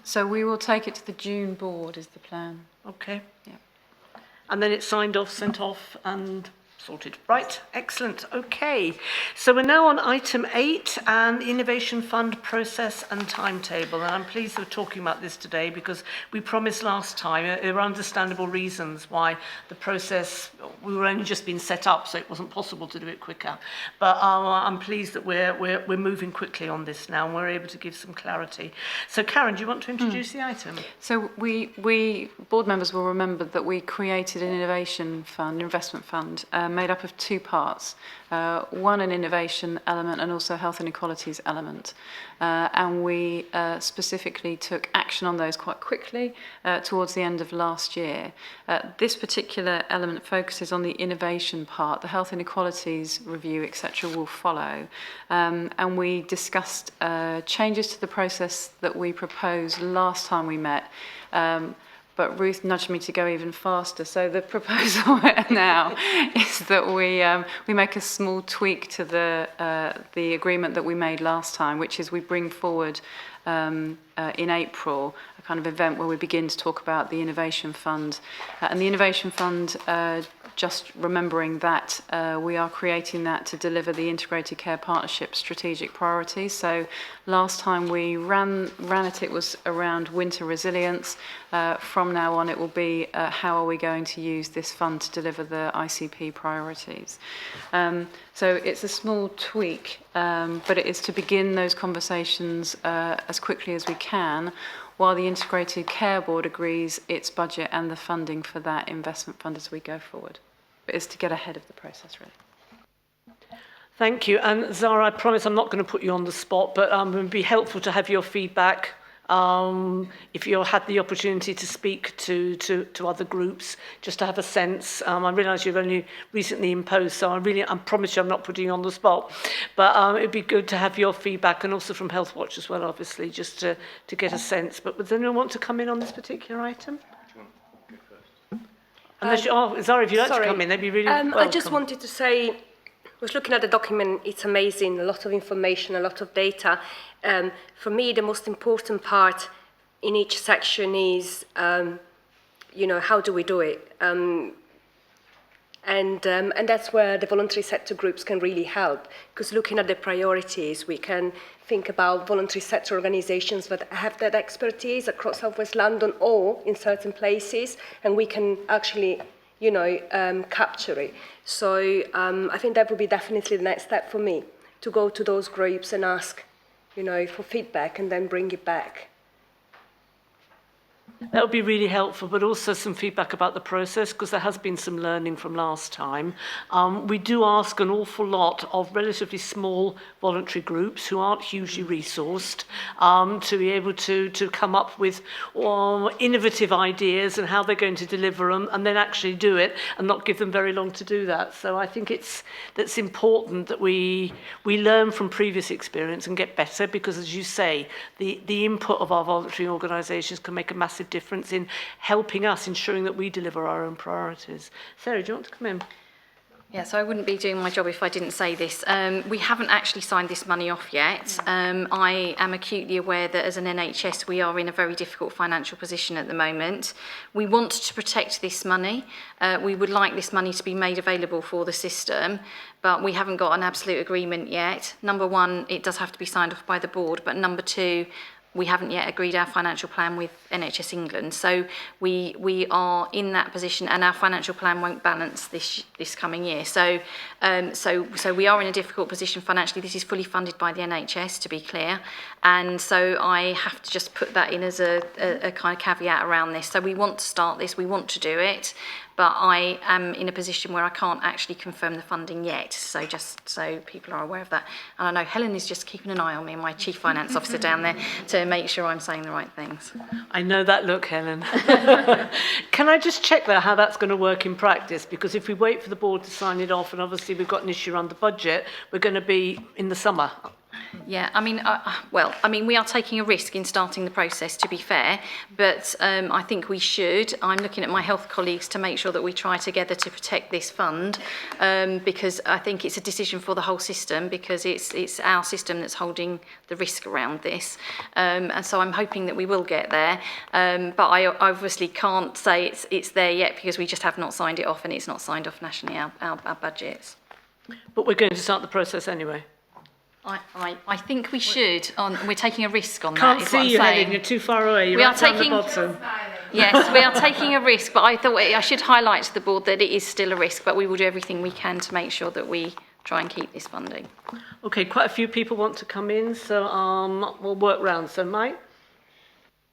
So we will take it to the June board is the plan. Okay. Yeah. And then it's signed off, sent off, and sorted. Right, excellent. Okay, so we're now on item 8 and Innovation Fund process and timetable. And I'm pleased we're talking about this today, because we promised last time, there were understandable reasons why the process, we were only just being set up, so it wasn't possible to do it quicker. But I'm pleased that we're moving quickly on this now, and we're able to give some clarity. So Karen, do you want to introduce the item? So we board members will remember that we created an innovation fund, investment fund, made up of 2 parts. One, an innovation element, and also health inequalities element. And we specifically took action on those quite quickly towards the end of last year. This particular element focuses on the innovation part. The health inequalities review, etc., will follow. And we discussed changes to the process that we proposed last time we met. But Ruth nudged me to go even faster. So the proposal now is that we make a small tweak to the agreement that we made last time, which is we bring forward in April a kind of event where we begin to talk about the Innovation Fund. And the Innovation Fund, just remembering that we are creating that to deliver the Integrated Care Partnership strategic priorities. So last time we ran it was around winter resilience. From now on, it will be how are we going to use this fund to deliver the ICP priorities. So it's a small tweak, but it is to begin those conversations as quickly as we can, while the Integrated Care Board agrees its budget and the funding for that investment fund as we go forward. But it's to get ahead of the process, really. Thank you. And Zara, I promise I'm not going to put you on the spot, but it would be helpful to have your feedback if you had the opportunity to speak to other groups, just to have a sense. I realise you've only recently imposed, so I promise you I'm not putting you on the spot. But it'd be good to have your feedback, and also from Health Watch as well, obviously, just to get a sense. But does anyone want to come in on this particular item? Unless Zara, if you'd like to come in, that'd be really welcome. I just wanted to say, I was looking at the document, it's amazing, a lot of information, a lot of data. For me, the most important part in each section is, how do we do it? And that's where the voluntary sector groups can really help, because looking at the priorities, we can think about voluntary sector organisations that have that expertise across South West London or in certain places, and we can actually, capture it. So I think that would be definitely the next step for me, to go to those groups and ask, for feedback and then bring it back. That would be really helpful, but also some feedback about the process, because there has been some learning from last time. We do ask an awful lot of relatively small voluntary groups who aren't hugely resourced to be able to come up with innovative ideas and how they're going to deliver them, and then actually do it and not give them very long to do that. So I think that's important that we learn from previous experience and get better, because as you say, the input of our voluntary organisations can make a massive difference in helping us, ensuring that we deliver our own priorities. Sarah, do you want to come in? Yeah, so I wouldn't be doing my job if I didn't say this. We haven't actually signed this money off yet. I am acutely aware that as an NHS we are in a very difficult financial position at the moment. We want to protect this money. We would like this money to be made available for the system, but we haven't got an absolute agreement yet. Number one, it does have to be signed off by the board, but number two, we haven't yet agreed our financial plan with NHS England. So we are in that position, and our financial plan won't balance this coming year. So we are in a difficult position financially. This is fully funded by the NHS, to be clear. And so I have to just put that in as a kind of caveat around this. So we want to start this, we want to do it, but I am in a position where I can't actually confirm the funding yet. So just so people are aware of that. And I know Helen is just keeping an eye on me, my Chief Finance Officer down there, to make sure I'm saying the right things. I know that look, Helen. Can I just check there how that's going to work in practice? Because if we wait for the board to sign it off, and obviously we've got an issue around the budget, we're going to be in the summer. Yeah, I mean, we are taking a risk in starting the process, to be fair, but I think we should. I'm looking at my health colleagues to make sure that we try together to protect this fund, because I think it's a decision for the whole system, because it's our system that's holding the risk around this. And so I'm hoping that we will get there, but I obviously can't say it's there yet, because we just have not signed it off, and it's not signed off nationally, our budgets. But we're going to start the process anyway. I think we should. We're taking a risk on Can't that. see you, Helen. You're too far away. You're right down the bottom. Yes, we are taking a risk, but I thought I should highlight to the board that it is still a risk, but we will do everything we can to make sure that we try and keep this funding. Okay, quite a few people want to come in, so we'll work round. So, Mike?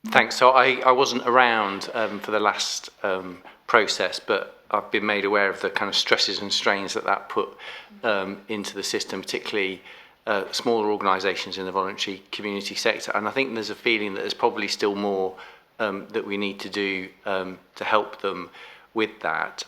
Thanks. So I wasn't around for the last process, but I've been made aware of the kind of stresses and strains that put into the system, particularly smaller organisations in the voluntary community sector. And I think there's a feeling that there's probably still more that we need to do to help them with that.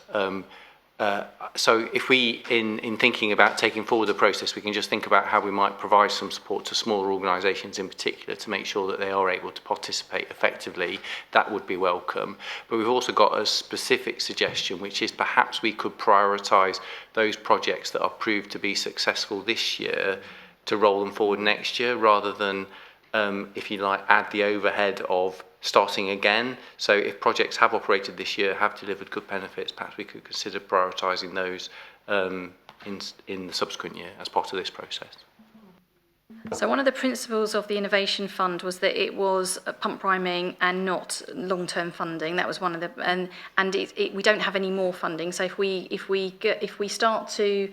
So if we, in thinking about taking forward the process, we can just think about how we might provide some support to smaller organisations in particular to make sure that they are able to participate effectively, that would be welcome. But we've also got a specific suggestion, which is perhaps we could prioritise those projects that are proved to be successful this year to roll them forward next year, rather than, if you like, add the overhead of starting again. So if projects have operated this year, have delivered good benefits, perhaps we could consider prioritising those in the subsequent year as part of this process. So one of the principles of the Innovation Fund was that it was pump priming and not long-term funding. That was one of the, and we don't have any more funding. So if we start to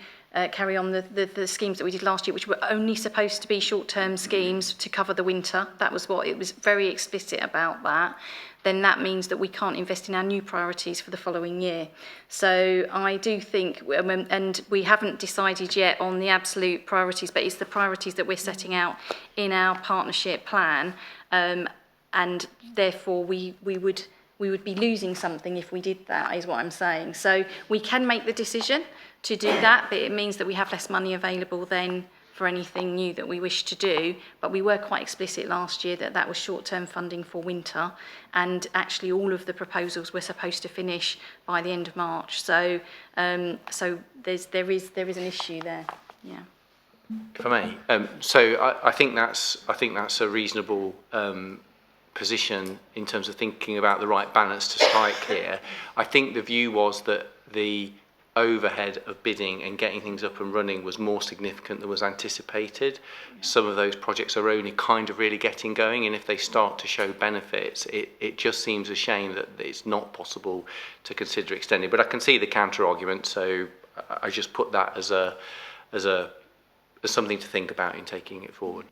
carry on the schemes that we did last year, which were only supposed to be short-term schemes to cover the winter, that was what it was very explicit about that, then that means that we can't invest in our new priorities for the following year. So I do think, and we haven't decided yet on the absolute priorities, but it's the priorities that we're setting out in our partnership plan, and therefore we would be losing something if we did that, is what I'm saying. So we can make the decision to do that, but it means that we have less money available then for anything new that we wish to do. But we were quite explicit last year that was short-term funding for winter, and actually all of the proposals were supposed to finish by the end of March. So so there is an issue there. Yeah. If I may, so I think that's a reasonable position in terms of thinking about the right balance to strike here. I think the view was that the overhead of bidding and getting things up and running was more significant than was anticipated. Some of those projects are only kind of really getting going, and if they start to show benefits, it just seems a shame that it's not possible to consider extending. But I can see the counter argument, so I just put that as something to think about in taking it forward.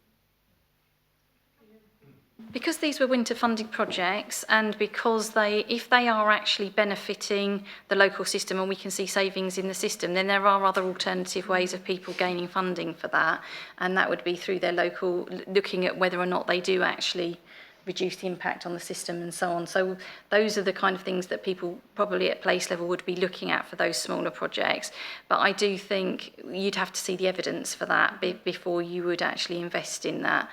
Because these were winter funding projects, and because if they are actually benefiting the local system and we can see savings in the system, then there are other alternative ways of people gaining funding for that, and that would be through their local, looking at whether or not they do actually reduce the impact on the system and so on. So those are the kind of things that people probably at place level would be looking at for those smaller projects. But I do think you'd have to see the evidence for that before you would actually invest in that.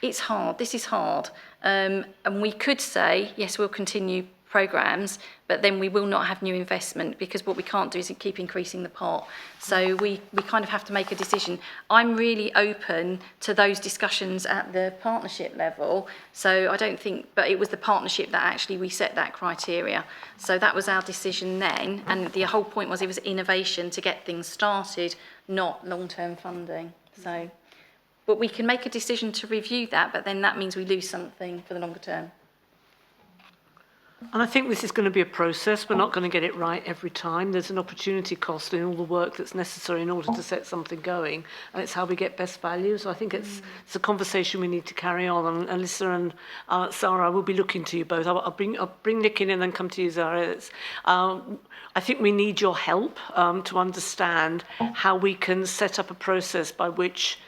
It's hard, this is hard. And we could say, yes, we'll continue programmes, but then we will not have new investment, because what we can't do is keep increasing the pot. So we kind of have to make a decision. I'm really open to those discussions at the partnership level. So I don't think, but it was the partnership that actually we set that criteria. So that was our decision then. And the whole point was it was innovation to get things started, not long-term funding. So, but we can make a decision to review that, but then that means we lose something for the longer term. And I think this is going to be a process. We're not going to get it right every time. There's an opportunity cost in all the work that's necessary in order to set something going, and it's how we get best value. So I think it's a conversation we need to carry on. And Alyssa and Sarah, I will be looking to you both. I'll bring Nick in and then come to you, Zara. I think we need your help to understand how we can set up a process by which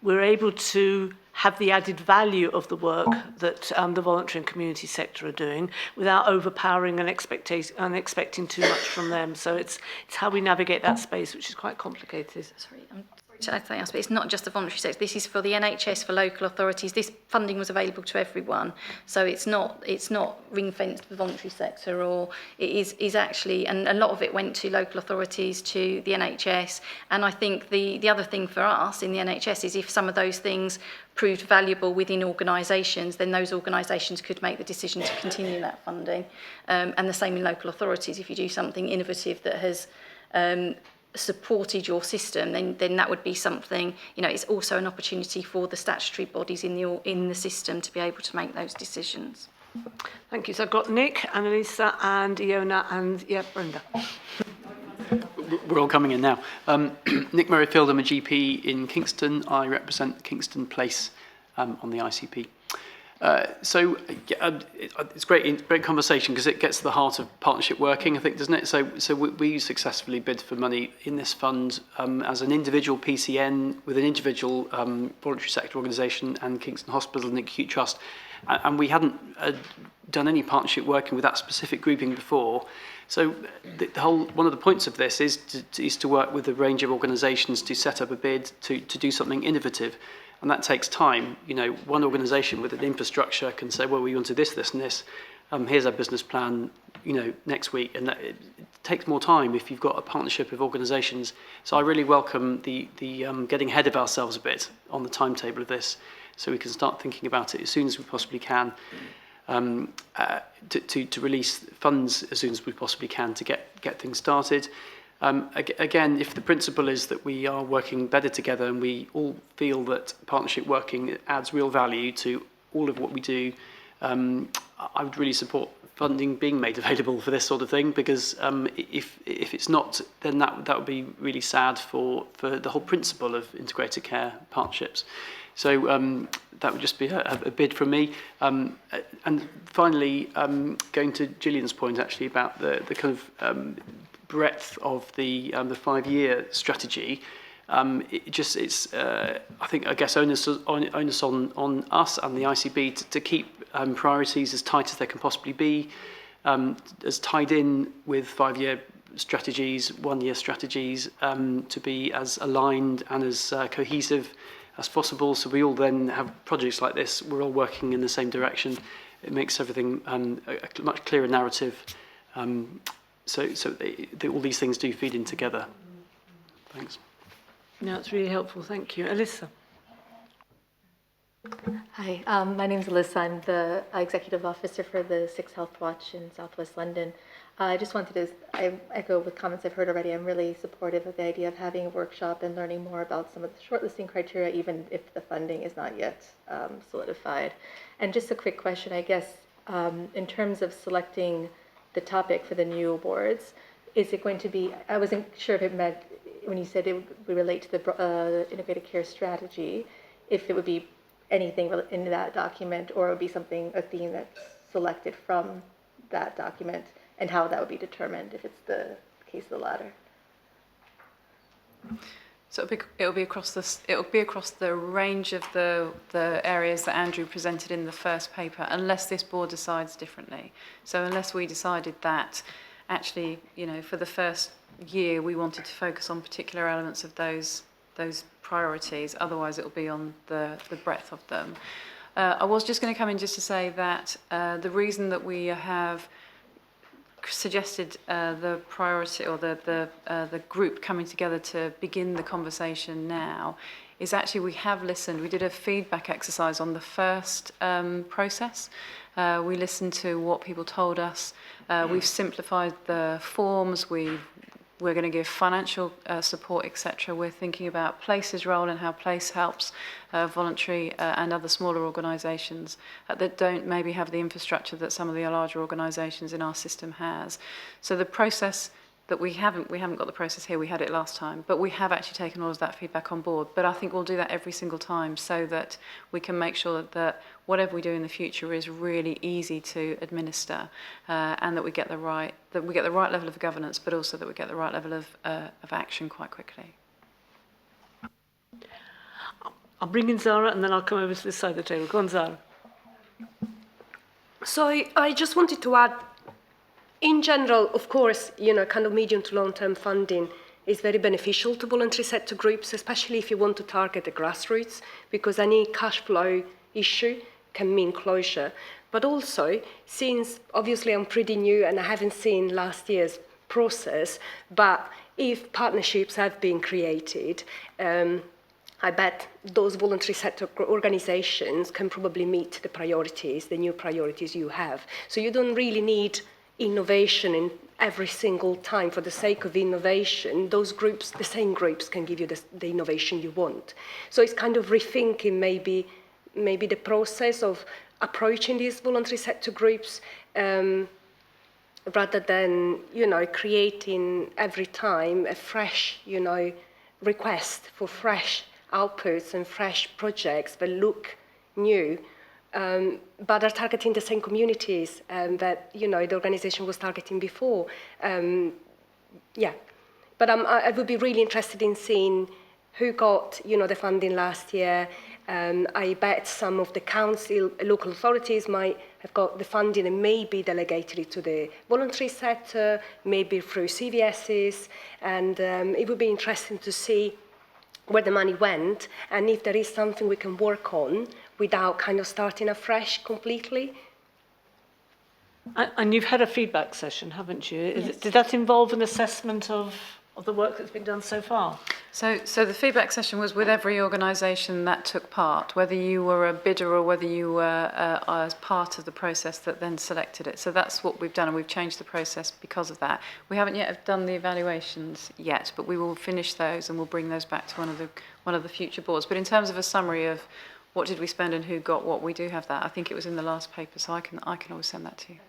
we're able to have the added value of the work that the voluntary and community sector are doing without overpowering and expecting too much from them. So it's how we navigate that space, which is quite complicated. Sorry, I'm sorry to ask, but it's not just the voluntary sector. This is for the NHS, for local authorities. This funding was available to everyone, so it's not ring-fenced to the voluntary sector, or it is actually, and a lot of it went to local authorities, to the NHS. And I think the other thing for us in the NHS is if some of those things proved valuable within organisations, then those organisations could make the decision to continue that funding. And the same in local authorities. If you do something innovative that has supported your system, then that would be something, it's also an opportunity for the statutory bodies in the system to be able to make those decisions. Thank you. So I've got Nick, Annalisa, and Iona, and Brenda. We're all coming in now. Nick Merrifield, I'm a GP in Kingston. I represent Kingston Place on the ICP. It's great conversation because it gets to the heart of partnership working, I think, doesn't it? So we successfully bid for money in this fund as an individual PCN with an individual voluntary sector organisation and Kingston Hospital and Acute Trust, and we hadn't done any partnership working with that specific grouping before. So the whole one of the points of this is to work with a range of organisations to set up a bid to do something innovative, and that takes time. One organisation with an infrastructure can say, well, we want to do this, and this. Here's our business plan. Next week, and it takes more time if you've got a partnership of organisations. So I really welcome the getting ahead of ourselves a bit on the timetable of this, so we can start thinking about it as soon as we possibly can. To release funds as soon as we possibly can to get things started. Again, if the principle is that we are working better together and we all feel that partnership working adds real value to all of what we do, I would really support funding being made available for this sort of thing, because if it's not, then that would be really sad for the whole principle of integrated care partnerships. So that would just be a bid from me. And finally, going to Gillian's point actually about the kind of breadth of the 5-year strategy. It's I guess onus on us and the ICB to keep priorities as tight as they can possibly be, as tied in with 5-year strategies, 1-year strategies, to be as aligned and as cohesive as possible, so we all then have projects like this, we're all working in the same direction. It makes everything a much clearer narrative, so all these things do feed in together. Thanks. No, it's really helpful, thank you. Alyssa. Hi, my name is Alyssa. I'm the Executive Officer for the Six Health Watch in Southwest London. I just wanted to echo with comments I've heard already. I'm really supportive of the idea of having a workshop and learning more about some of the shortlisting criteria, even if the funding is not yet solidified. And just a quick question, I guess, in terms of selecting the topic for the new awards, is it going to be, I wasn't sure if it meant, when you said it would relate to the integrated care strategy, if it would be anything in that document, or it would be a theme that's selected from that document, and how that would be determined if it's the case of the latter. So it'll be across the range of the areas that Andrew presented in the first paper, unless this board decides differently. So unless we decided that actually, for the first year we wanted to focus on particular elements of those priorities, otherwise it will be on the breadth of them. I was just going to come in just to say that the reason that we have suggested the priority or the group coming together to begin the conversation now is actually we have listened. We did a feedback exercise on the first process. We listened to what people told us. We've simplified the forms. We're going to give financial support, etc. We're thinking about Place's role and how Place helps voluntary and other smaller organisations that don't maybe have the infrastructure that some of the larger organisations in our system has. So the process that we haven't got the process here, we had it last time, but we have actually taken all of that feedback on board. But I think we'll do that every single time so that we can make sure that whatever we do in the future is really easy to administer, and that we get the right level of governance, but also that we get the right level of action quite quickly. I'll bring in Zara and then I'll come over to this side of the table. Go on, Zara. So I just wanted to add, in general, of course, kind of medium to long-term funding is very beneficial to voluntary sector groups, especially if you want to target the grassroots, because any cash flow issue can mean closure. But also, since obviously I'm pretty new and I haven't seen last year's process, but if partnerships have been created, I bet those voluntary sector organizations can probably meet the new priorities you have. So you don't really need innovation in every single time for the sake of innovation. Those groups, the same groups, can give you the innovation you want. So it's kind of rethinking maybe the process of approaching these voluntary sector groups rather than, creating every time a fresh, request for fresh outputs and fresh projects that look new, but are targeting the same communities that the organisation was targeting before. But I would be really interested in seeing who got the funding last year. I bet some of the council, local authorities might have got the funding and maybe delegated it to the voluntary sector, maybe through CVSs, and it would be interesting to see where the money went and if there is something we can work on without kind of starting afresh completely. And you've had a feedback session, haven't you? Yes. Did that involve an assessment of the work that's been done so far? So the feedback session was with every organisation that took part, whether you were a bidder or whether you were as part of the process that then selected it. So that's what we've done, and we've changed the process because of that. We haven't yet done the evaluations yet, but we will finish those and we'll bring those back to one of the future boards. But in terms of a summary of what did we spend and who got what, we do have that. I think it was in the last paper, so I can always send that to you.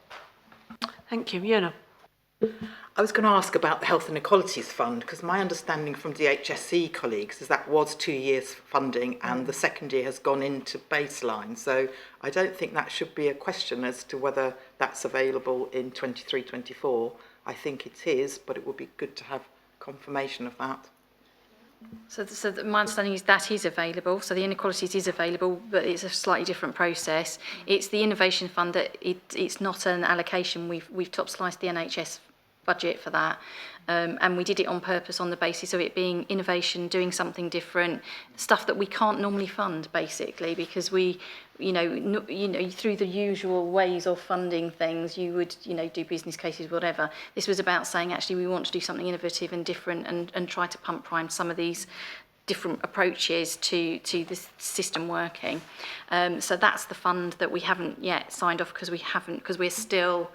Thank you. Fiona. I was going to ask about the Health Inequalities Fund, because my understanding from DHSC colleagues is that was 2 years funding and the second year has gone into baseline. So I don't think that should be a question as to whether that's available in 23-24. I think it is, but it would be good to have confirmation of that. So my understanding is that is available. So the inequalities is available, but it's a slightly different process. It's the Innovation Fund that it's not an allocation. We've top sliced the NHS budget for that, and we did it on purpose on the basis of it being innovation, doing something different, stuff that we can't normally fund basically, because we, through the usual ways of funding things, you would, do business cases, whatever. This was about saying actually we want to do something innovative and different and try to pump prime some of these different approaches to the system working. So that's the fund that we haven't yet signed off because we still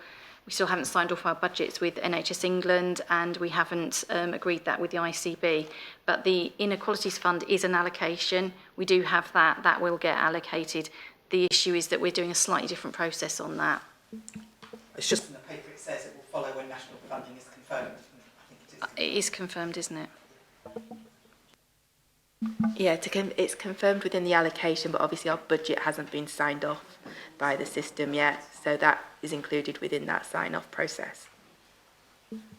haven't signed off our budgets with NHS England, and we haven't agreed that with the ICB. But the Inequalities Fund is an allocation. We do have that. That will get allocated. The issue is that we're doing a slightly different process on that. It's just in the paper it says it will follow when national funding is confirmed. I think it is. It is confirmed, isn't it? Yeah, it's confirmed within the allocation, but obviously our budget hasn't been signed off by the system yet, so that is included within that sign-off process.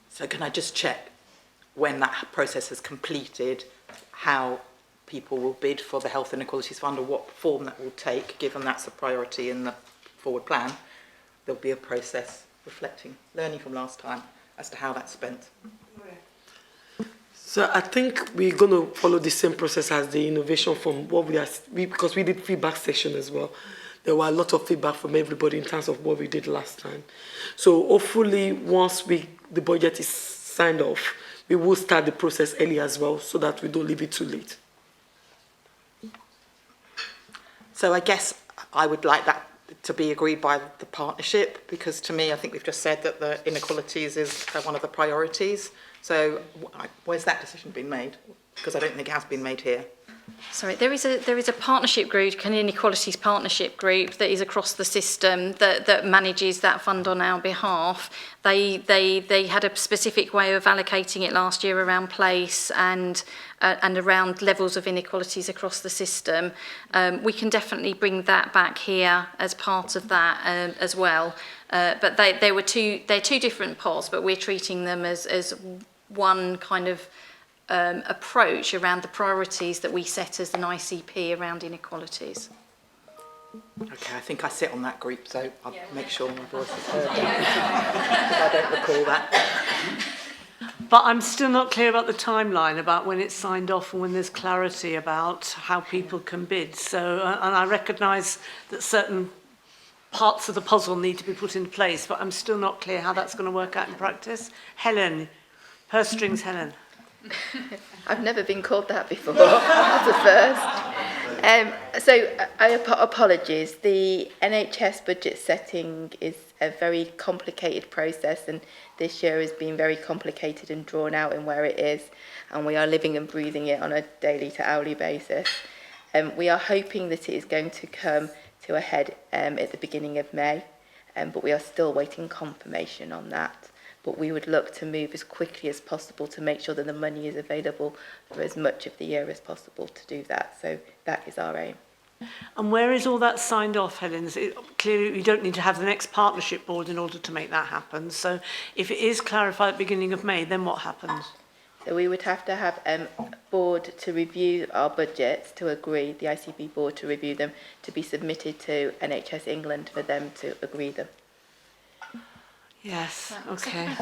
So can I just check, when that process is completed, how people will bid for the Health Inequalities Fund, or what form that will take, given that's a priority in the forward plan? There'll be a process reflecting, learning from last time as to how that's spent. So I think we're going to follow the same process as the innovation from what because we did feedback session as well. There were a lot of feedback from everybody in terms of what we did last time. So hopefully once the budget is signed off, we will start the process early as well so that we don't leave it too late. So I guess I would like that to be agreed by the partnership, because to me, I think we've just said that the inequalities is one of the priorities. So where's that decision been made? Because I don't think it has been made here. Sorry, there is a partnership group, an inequalities partnership group that is across the system that manages that fund on our behalf. They had a specific way of allocating it last year around place and around levels of inequalities across the system. We can definitely bring that back here as part of that as well. But they're two different pots, but we're treating them as one kind of approach around the priorities that we set as an ICP around inequalities. Okay, I think I sit on that group, so I'll make sure my voice is heard. I don't recall that. But I'm still not clear about the timeline, about when it's signed off and when there's clarity about how people can bid. So, and I recognise that certain parts of the puzzle need to be put in place, but I'm still not clear how that's going to work out in practice. Helen, purse strings, Helen. I've never been called that before. That's a first. So apologies. The NHS budget setting is a very complicated process, and this year has been very complicated and drawn out in where it is, and we are living and breathing it on a daily to hourly basis. We are hoping that it is going to come to a head at the beginning of May, but we are still waiting confirmation on that. But we would look to move as quickly as possible to make sure that the money is available for as much of the year as possible to do that. So that is our aim. And where is all that signed off, Helen? Clearly, you don't need to have the next partnership board in order to make that happen. So if it is clarified at the beginning of May, then what happens? So we would have to have a board to review our budgets, to agree, the ICB board to review them, to be submitted to NHS England for them to agree them. Yes, okay.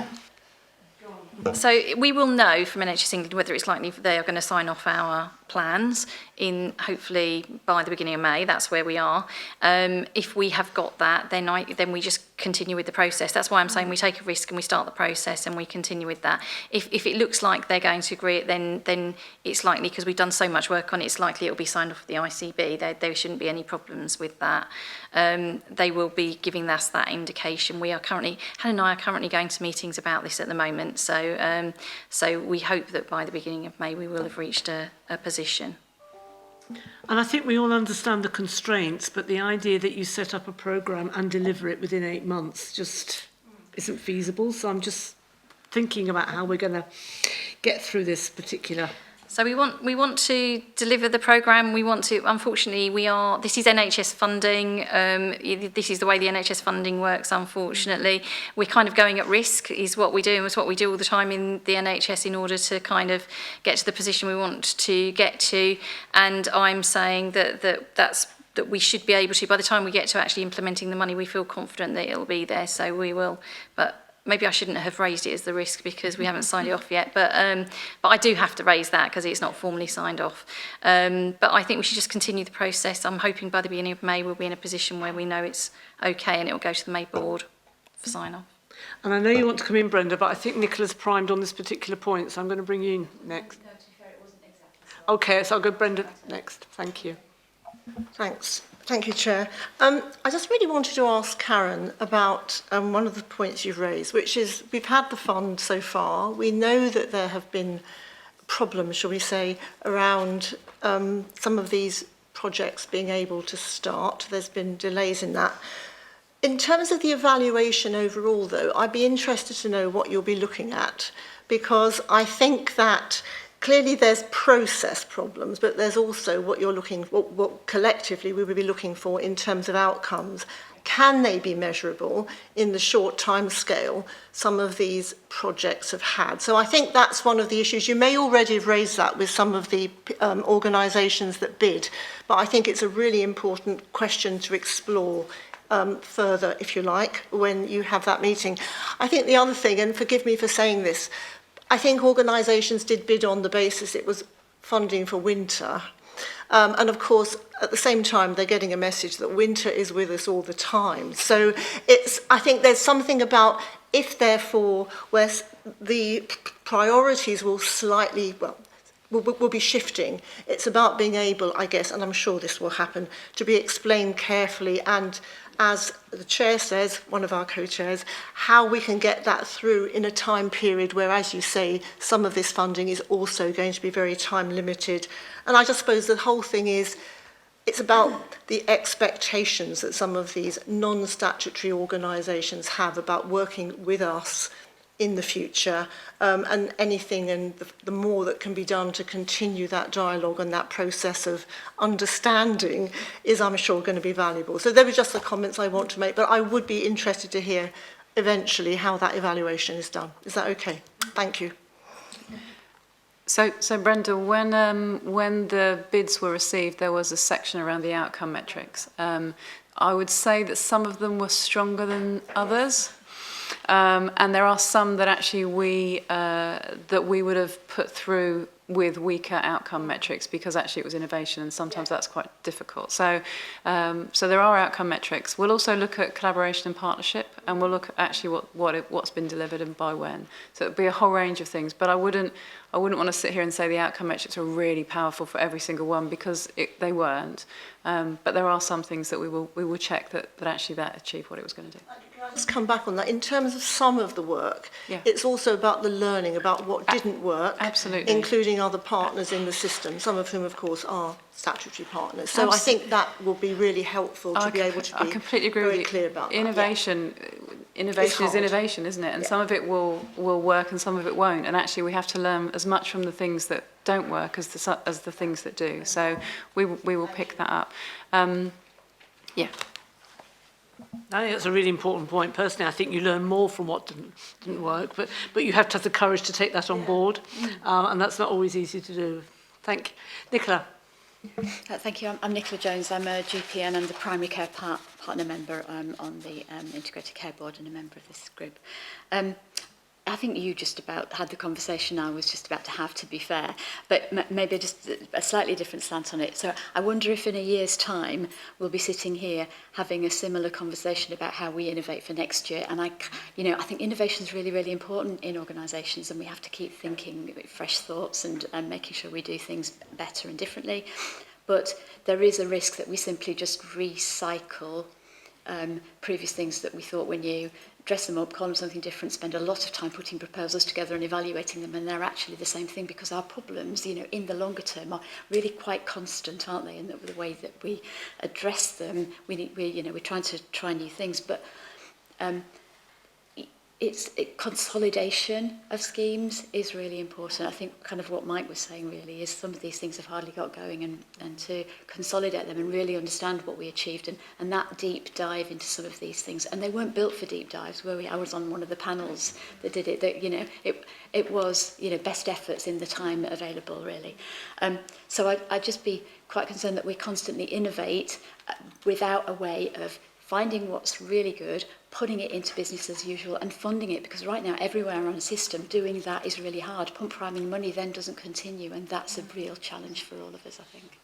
So we will know from NHS England whether it's likely they are going to sign off our plans in hopefully by the beginning of May. That's where we are. If we have got that, then we just continue with the process. That's why I'm saying we take a risk and we start the process and we continue with that. If it looks like they're going to agree it, then it's likely, because we've done so much work on it, it's likely it'll be signed off at the ICB. There shouldn't be any problems with that. They will be giving us that indication. Helen and I are currently going to meetings about this at the moment, so we hope that by the beginning of May we will have reached a position. And I think we all understand the constraints, but the idea that you set up a programme and deliver it within 8 months just isn't feasible. So I'm just thinking about how we're going to get through this particular. So we want to deliver the programme. We want to, unfortunately, this is NHS funding. This is the way the NHS funding works, unfortunately. We're kind of going at risk, is what we do, and it's what we do all the time in the NHS in order to kind of get to the position we want to get to. And I'm saying that we should be able to, by the time we get to actually implementing the money, we feel confident that it'll be there, so we will. But maybe I shouldn't have raised it as the risk because we haven't signed it off yet, but I do have to raise that because it's not formally signed off. But I think we should just continue the process. I'm hoping by the beginning of May we'll be in a position where we know it's okay and it will go to the May board for sign off. And I know you want to come in, Brenda, but I think Nicola's primed on this particular point, so I'm going to bring you in next. No, to be fair, it wasn't exactly. Okay, so I'll go Brenda next. Thank you. Thanks. Thank you, Chair. I just really wanted to ask Karen about one of the points you've raised, which is we've had the fund so far. We know that there have been problems, shall we say, around some of these projects being able to start. There's been delays in that. In terms of the evaluation overall, though, I'd be interested to know what you'll be looking at, because I think that clearly there's process problems, but there's also what you're looking, what collectively we would be looking for in terms of outcomes. Can they be measurable in the short time scale some of these projects have had? So I think that's one of the issues. You may already have raised that with some of the organisations that bid, but I think it's a really important question to explore further, if you like, when you have that meeting. I think the other thing, and forgive me for saying this, I think organisations did bid on the basis it was funding for winter. And of course, at the same time, they're getting a message that winter is with us all the time. So I think there's something about if, therefore, where the priorities will slightly, will be shifting. It's about being able, I guess, and I'm sure this will happen, to be explained carefully and, as the chair says, one of our co-chairs, how we can get that through in a time period where, as you say, some of this funding is also going to be very time limited. And I just suppose the whole thing is, it's about the expectations that some of these non-statutory organisations have about working with us in the future, and anything and the more that can be done to continue that dialogue and that process of understanding is, I'm sure, going to be valuable. So there were just the comments I want to make, but I would be interested to hear eventually how that evaluation is done. Is that okay? Thank you. So Brenda, when the bids were received, there was a section around the outcome metrics. I would say that some of them were stronger than others. And there are some that actually we would have put through with weaker outcome metrics because actually it was innovation, and sometimes that's quite difficult. So there are outcome metrics. We'll also look at collaboration and partnership, and we'll look at actually what's been delivered and by when. So it'll be a whole range of things. But I wouldn't want to sit here and say the outcome metrics are really powerful for every single one, because they weren't. But there are some things that we will check that actually that achieved what it was going to do. Can I just come back on that? In terms of some of the work, it's also about the learning about what didn't work, absolutely, including other partners in the system, some of whom, of course, are statutory partners. So I think that will be really helpful to be able to be very clear about that. Innovation is innovation, isn't it? And some of it will work and some of it won't. And actually we have to learn as much from the things that don't work as the things that do. So we will pick that up. I think that's a really important point. Personally, I think you learn more from what didn't work, but you have to have the courage to take that on board, and that's not always easy to do. Thank you. Nicola. Thank you. I'm Nicola Jones. I'm a GPN and the primary care partner member on the Integrated Care Board and a member of this group. I think you just about had the conversation I was just about to have, to be fair, but maybe just a slightly different slant on it. So I wonder if in a year's time we'll be sitting here having a similar conversation about how we innovate for next year. And I think innovation is really, really important in organisations, and we have to keep thinking with fresh thoughts and making sure we do things better and differently. But there is a risk that we simply just recycle previous things that we thought we knew, dress them up, call them something different, spend a lot of time putting proposals together and evaluating them, and they're actually the same thing, because our problems, in the longer term are really quite constant, aren't they? And the way that we address them, we're trying to try new things, but consolidation of schemes is really important. I think kind of what Mike was saying really is some of these things have hardly got going, and to consolidate them and really understand what we achieved, and that deep dive into some of these things. And they weren't built for deep dives, were we? I was on one of the panels that did it. It was best efforts in the time available, really. So I'd just be quite concerned that we constantly innovate without a way of finding what's really good, putting it into business as usual and funding it, because right now everywhere on a system doing that is really hard. Pump priming money then doesn't continue, and that's a real challenge for all of us, I think.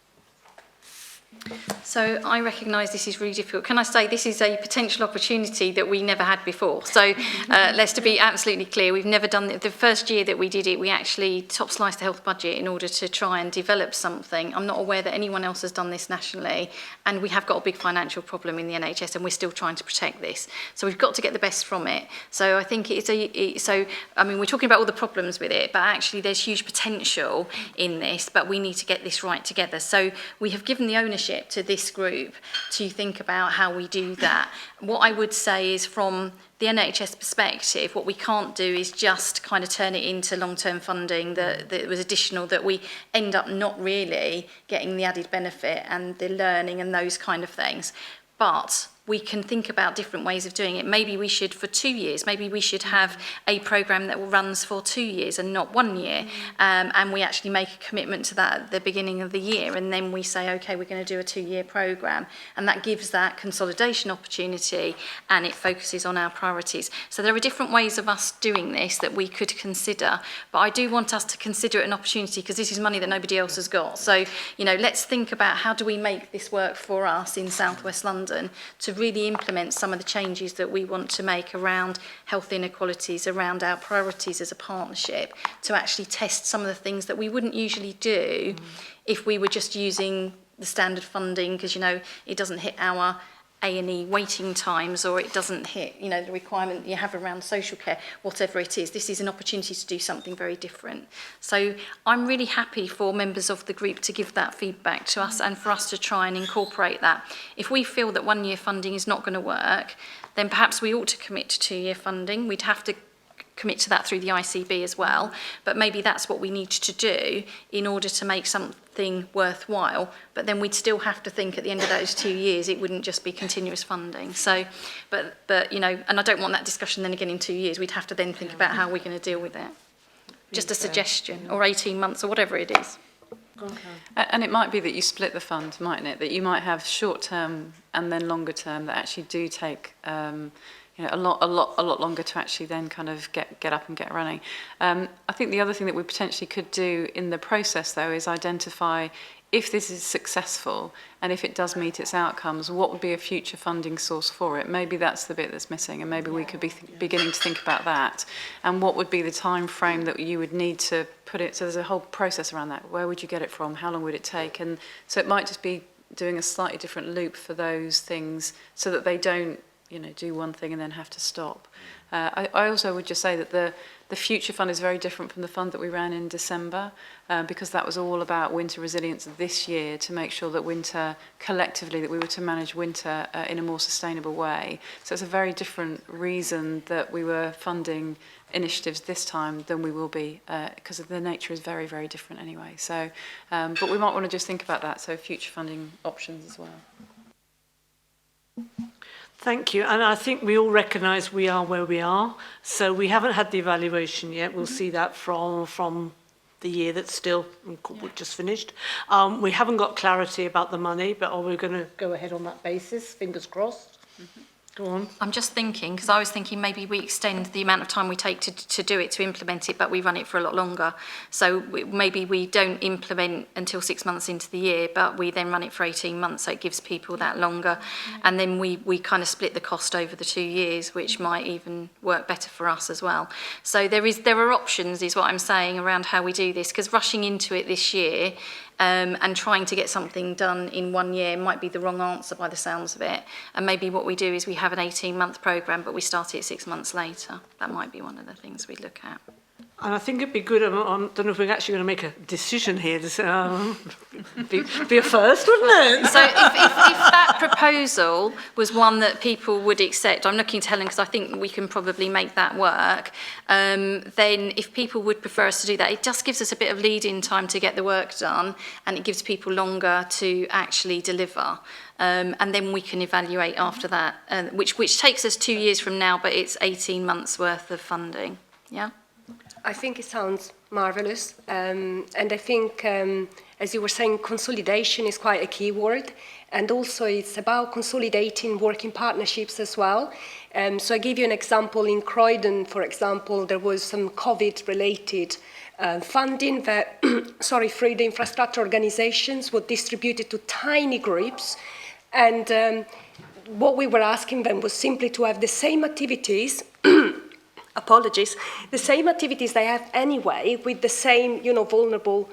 So I recognise this is really difficult. Can I say this is a potential opportunity that we never had before? So let's to be absolutely clear, we've never done it. The first year that we did it, we actually top sliced the health budget in order to try and develop something. I'm not aware that anyone else has done this nationally, and we have got a big financial problem in the NHS, and we're still trying to protect this. So we've got to get the best from it. So I think we're talking about all the problems with it, but actually there's huge potential in this, but we need to get this right together. So we have given the ownership ownership to this group to think about how we do that. What I would say is from the NHS perspective, what we can't do is just kind of turn it into long-term funding that was additional, that we end up not really getting the added benefit and the learning and those kind of things. But we can think about different ways of doing it. Maybe we should, for 2 years, maybe we should have a programme that runs for 2 years and not 1 year. And we actually make a commitment to that at the beginning of the year. And then we say, okay, we're going to do a 2-year programme. And that gives that consolidation opportunity and it focuses on our priorities. So there are different ways of us doing this that we could consider. But I do want us to consider it an opportunity because this is money that nobody else has got. So, you know, let's think about how do we make this work for us in South West London to really implement some of the changes that we want to make around health inequalities, around our priorities as a partnership, to actually test some of the things that we wouldn't usually do if we were just using the standard funding, because, you know, it doesn't hit our A&E waiting times, or it doesn't hit, you know, the requirement that you have around social care, whatever it is. This is an opportunity to do something very different. So I'm really happy for members of the group to give that feedback to us and for us to try and incorporate that. If we feel that 1 year funding is not going to work, then perhaps we ought to commit to 2 year funding. We'd have to commit to that through the ICB as well, but maybe that's what we need to do in order to make something worthwhile. But then we'd still have to think at the end of those 2 years it wouldn't just be continuous funding. So but you know, and I don't want that discussion then again in 2 years. We'd have to then think about how we're going to deal with it. Just a suggestion, or 18 months or whatever it is. And it might be that you split the fund, mightn't it? That you might have short term and then longer term that actually do take you know, a lot longer to actually then kind of get up and get running. I think the other thing that we potentially could do in the process, though, is identify if this is successful and if it does meet its outcomes, what would be a future funding source for it? Maybe that's the bit that's missing, and maybe we could be beginning to think about that. And what would be the time frame that you would need to put it? So there's a whole process around that. Where would you get it from? How long would it take? And so it might just be doing a slightly different loop for those things so that they don't, you know, do one thing and then have to stop. I also would just say that the future fund is very different from the fund that we ran in December, because that was all about winter resilience this year, to make sure that winter collectively, that we were to manage winter in a more sustainable way. So it's a very different reason that we were funding initiatives this time than we will be, because the nature is very, very different anyway. So, but we might want to just think about that, so future funding options as well. Thank you. And I think we all recognise we are where we are. So we haven't had the evaluation yet. We'll see that from the year that's still just finished. We haven't got clarity about the money, but are we going to go ahead on that basis? Fingers crossed. Go on. I'm just thinking, because I was thinking maybe we extend the amount of time we take to do it, to implement it, but we run it for a lot longer. So maybe we don't implement until 6 months into the year, but we then run it for 18 months, so it gives people that longer. And then we kind of split the cost over the 2 years, which might even work better for us as well. So there are options, is what I'm saying, around how we do this, because rushing into it this year and trying to get something done in 1 year might be the wrong answer by the sounds of it. And maybe what we do is we have an 18-month programme, but we start it 6 months later. That might be one of the things we look at. And I think it'd be good, I don't know if we're actually going to make a decision here, be a first, wouldn't it? So if that proposal was one that people would accept, I'm looking to Helen because I think we can probably make that work, then if people would prefer us to do that, it just gives us a bit of lead-in time to get the work done, and it gives people longer to actually deliver. And then we can evaluate after that, which takes us 2 years from now, but it's 18 months worth of funding. Yeah? I think it sounds marvellous, and I think, as you were saying, consolidation is quite a key word, and also it's about consolidating working partnerships as well. So I give you an example. In Croydon, for example, there was some COVID-related funding that, through the infrastructure organisations, were distributed to tiny groups, and what we were asking them was simply to have the same activities the same activities they have anyway with the same, vulnerable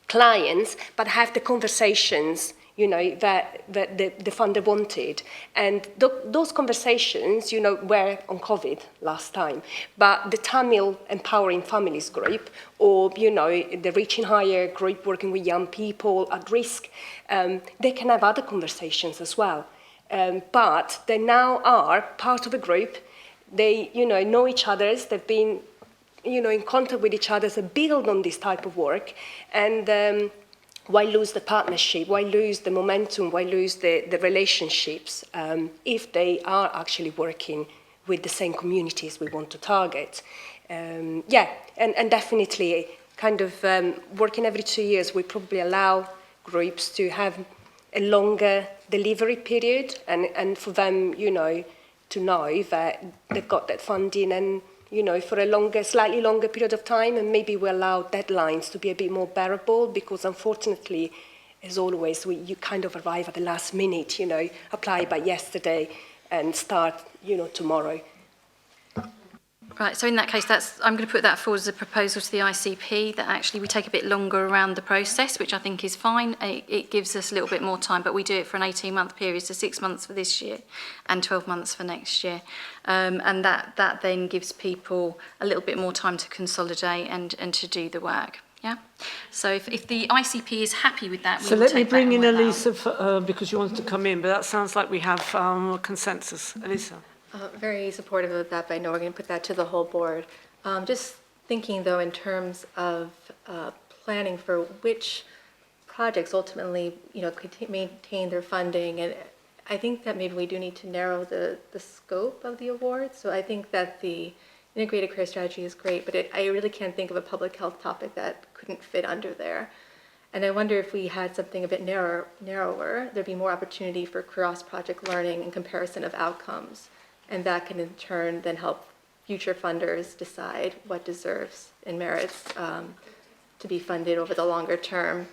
clients, but have the conversations, you know, that the funder wanted. And those conversations, you know, were on COVID last time. But the Tamil Empowering Families group, or, you know, the Reaching Higher group working with young people at risk, they can have other conversations as well. But they now are part of a group. They, you know each other. They've been, you know, in contact with each other to build on this type of work. And why lose the partnership? Why lose the momentum? Why lose the relationships if they are actually working with the same communities we want to target? And definitely kind of working every 2 years, we probably allow groups to have a longer delivery period and for them, you know, to know that they've got that funding and, you know, for a slightly longer period of time, and maybe we allow deadlines to be a bit more bearable, because unfortunately, as always, you kind of arrive at the last minute, you know, apply by yesterday and start, you know, tomorrow. Right, so in that case, I'm going to put that forward as a proposal to the ICP, that actually we take a bit longer around the process, which I think is fine. It gives us a little bit more time, but we do it for an 18-month period, so 6 months for this year and 12 months for next year. And that then gives people a little bit more time to consolidate and to do the work. Yeah. So if the ICP is happy with that, so let me bring in Elisa because you wanted to come in, but that sounds like we have a consensus. Elisa. Very supportive of that, but I know we're going to put that to the whole board. Just thinking, though, in terms of planning for which projects ultimately, you know, could maintain their funding, and I think that maybe we do need to narrow the scope of the award. So I think that the integrated care strategy is great, but I really can't think of a public health topic that couldn't fit under there. And I wonder if we had something a bit narrower, there'd be more opportunity for cross-project learning and comparison of outcomes. And that can in turn then help future funders decide what deserves and merits to be funded over the longer term.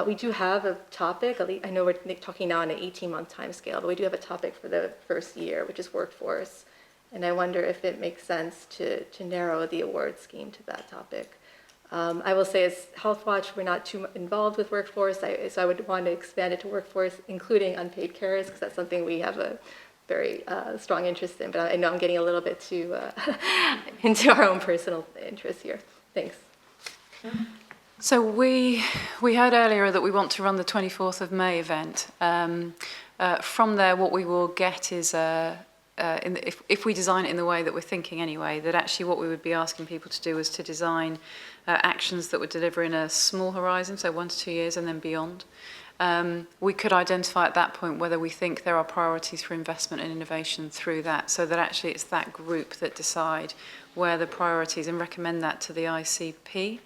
We do have a topic, I know we're talking now on an 18-month time scale, but we do have a topic for the first year, which is workforce. And I wonder if it makes sense to narrow the award scheme to that topic. I will say as HealthWatch, we're not too involved with workforce, so I would want to expand it to workforce, including unpaid carers, because that's something we have a very strong interest in, but I know I'm getting a little bit too into our own personal interests here. Thanks. So we heard earlier that we want to run the 24th of May event. From there, what we will get is, if we design it in the way that we're thinking anyway, that actually what we would be asking people to do is to design actions that would deliver in a small horizon, so 1 to 2 years and then beyond. We could identify at that point whether we think there are priorities for investment and innovation through that, so that actually it's that group that decide where the priorities and recommend that to the ICP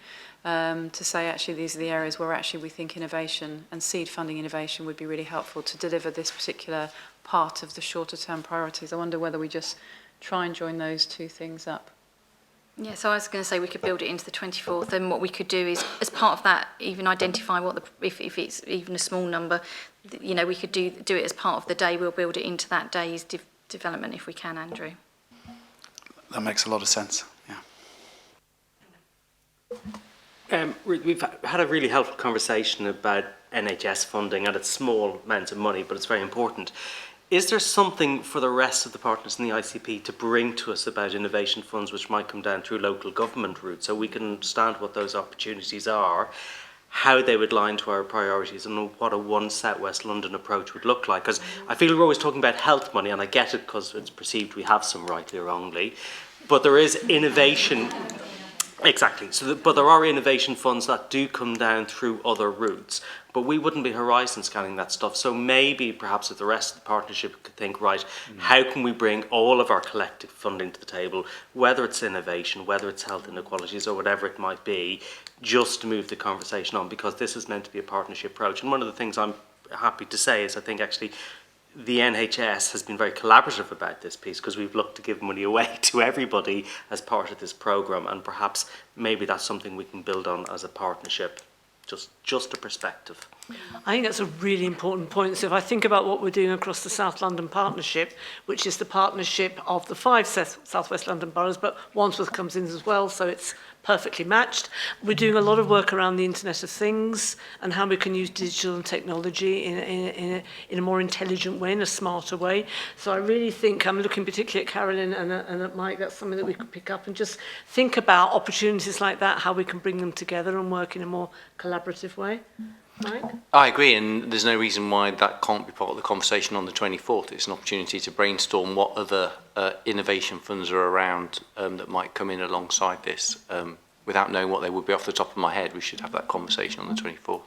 to say actually these are the areas where actually we think innovation and seed funding innovation would be really helpful to deliver this particular part of the shorter term priorities. I wonder whether we just try and join those two things up. Yeah, so I was going to say we could build it into the 24th, and what we could do is, as part of that, even identify what if it's even a small number, you know, we could do it as part of the day. We'll build it into that day's development if we can, Andrew. That makes a lot of sense. Yeah. We've had a really helpful conversation about NHS funding, and it's small amounts of money, but it's very important. Is there something for the rest of the partners in the ICP to bring to us about innovation funds which might come down through local government routes, so we can understand what those opportunities are, how they would line to our priorities, and what a one South West London approach would look like? Because I feel we're always talking about health money, and I get it because it's perceived we have some, rightly or wrongly, but there is innovation. Exactly. So, but there are innovation funds that do come down through other routes, but we wouldn't be horizon scanning that stuff. So maybe perhaps if the rest of the partnership could think, right, how can we bring all of our collective funding to the table, whether it's innovation, whether it's health inequalities or whatever it might be, just to move the conversation on, because this is meant to be a partnership approach. And one of the things I'm happy to say is I think actually the NHS has been very collaborative about this piece, because we've looked to give money away to everybody as part of this programme, and perhaps maybe that's something we can build on as a partnership. Just a perspective. I think that's a really important point. So if I think about what we're doing across the South London Partnership, which is the partnership of the 5 South West London boroughs, but Wandsworth comes in as well, so it's perfectly matched. We're doing a lot of work around the Internet of Things and how we can use digital and technology in a more intelligent way, in a smarter way. So I really think, I'm looking particularly at Carolyn and at Mike, that's something that we could pick up and just think about opportunities like that, how we can bring them together and work in a more collaborative way. Mike? I agree, and there's no reason why that can't be part of the conversation on the 24th. It's an opportunity to brainstorm what other innovation funds are around that might come in alongside this. Without knowing what they would be off the top of my head, we should have that conversation on the 24th.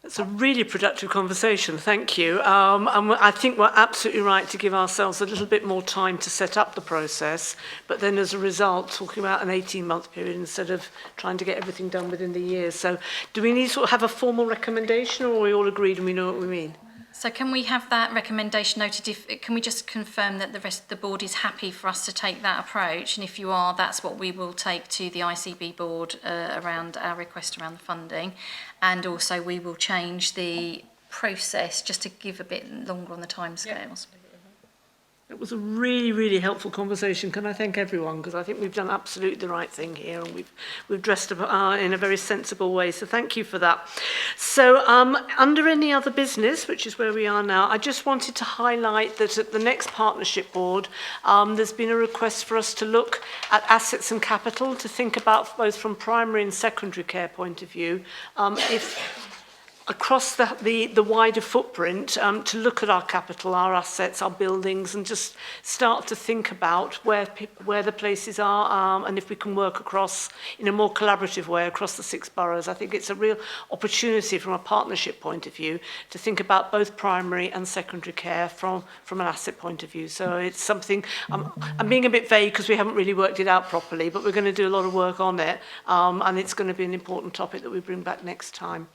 It's a really productive conversation, thank you. And I think we're absolutely right to give ourselves a little bit more time to set up the process, but then as a result, talking about an 18-month period instead of trying to get everything done within the year. So do we need to sort of have a formal recommendation, or are we all agreed and we know what we mean? So can we have that recommendation noted? Can we just confirm that the rest of the board is happy for us to take that approach? And if you are, that's what we will take to the ICB board around our request around the funding. And also we will change the process just to give a bit longer on the timescales. It was a really, really helpful conversation. Can I thank everyone? Because I think we've done absolutely the right thing here, and we've dressed up in a very sensible way. So thank you for that. So under any other business, which is where we are now, I just wanted to highlight that at the next partnership board, there's been a request for us to look at assets and capital, to think about both from primary and secondary care point of view, across the wider footprint, to look at our capital, our assets, our buildings, and just start to think about where the places are, and if we can work across in a more collaborative way across the 6 boroughs. I think it's a real opportunity from a partnership point of view to think about both primary and secondary care from an asset point of view. So it's something, I'm being a bit vague because we haven't really worked it out properly, but we're going to do a lot of work on it, and it's going to be an important topic that we bring back next time.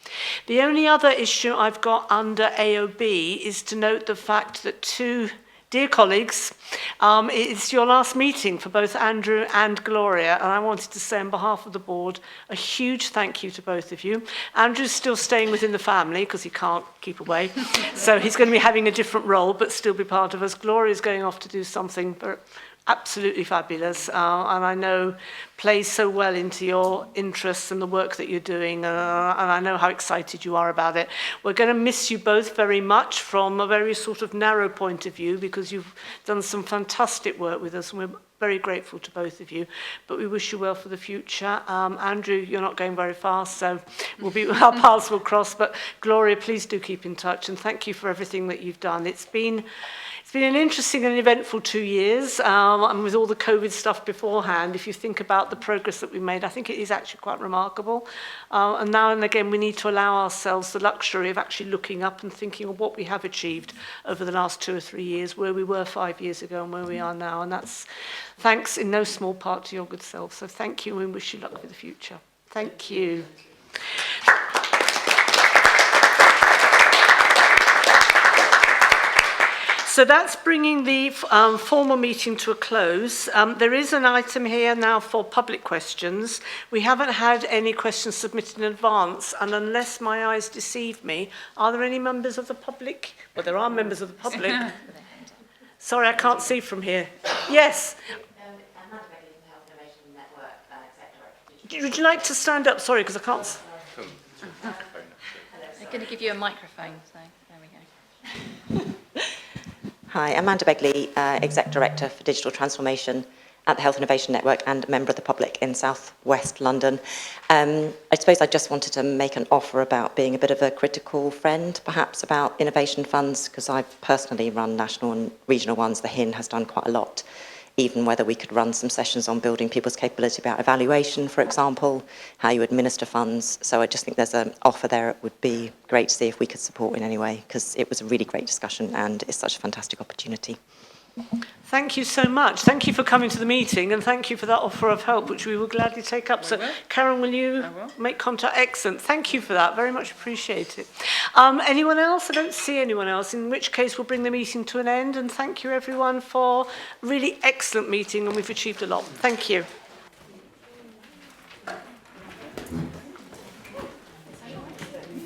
The only other issue I've got under AOB is to note the fact that 2 dear colleagues, it's your last meeting for both Andrew and Gloria, and I wanted to say on behalf of the board a huge thank you to both of you. Andrew's still staying within the family because he can't keep away, so he's going to be having a different role but still be part of us. Gloria's going off to do something absolutely fabulous, and I know plays so well into your interests and the work that you're doing, and I know how excited you are about it. We're going to miss you both very much from a very sort of narrow point of view, because you've done some fantastic work with us, and we're very grateful to both of you, but we wish you well for the future. Andrew, you're not going very fast, so our paths will cross, but Gloria, please do keep in touch, and thank you for everything that you've done. It's been an interesting and eventful 2 years, and with all the COVID stuff beforehand, if you think about the progress that we made, I think it is actually quite remarkable. And now and again, we need to allow ourselves the luxury of actually looking up and thinking of what we have achieved over the last 2 or 3 years, where we were 5 years ago and where we are now. And that's thanks in no small part to your good self. So thank you, and wish you luck for the future. Thank you. So that's bringing the formal meeting to a close. There is an item here now for public questions. We haven't had any questions submitted in advance, and unless my eyes deceive me, are there any members of the public? Well, there are members of the public. Sorry, I can't see from here. Yes. Would you like to stand up? Sorry, because I can't. I'm going to give you a microphone, so there we go. Hi, Amanda Begley, Exec Director for Digital Transformation at the Health Innovation Network and a member of the public in South West London. I suppose I just wanted to make an offer about being a bit of a critical friend, perhaps about innovation funds, because I've personally run national and regional ones. The HIN has done quite a lot, even whether we could run some sessions on building people's capability about evaluation, for example, how you administer funds. So I just think there's an offer there. It would be great to see if we could support in any way, because it was a really great discussion and it's such a fantastic opportunity. Thank you so much. Thank you for coming to the meeting, and thank you for that offer of help, which we will gladly take up. So, Karen, will you make contact? Excellent. Thank you for that. Very much appreciate it. Anyone else? I don't see anyone else, in which case we'll bring the meeting to an end, and thank you everyone for a really excellent meeting, and we've achieved a lot. Thank you.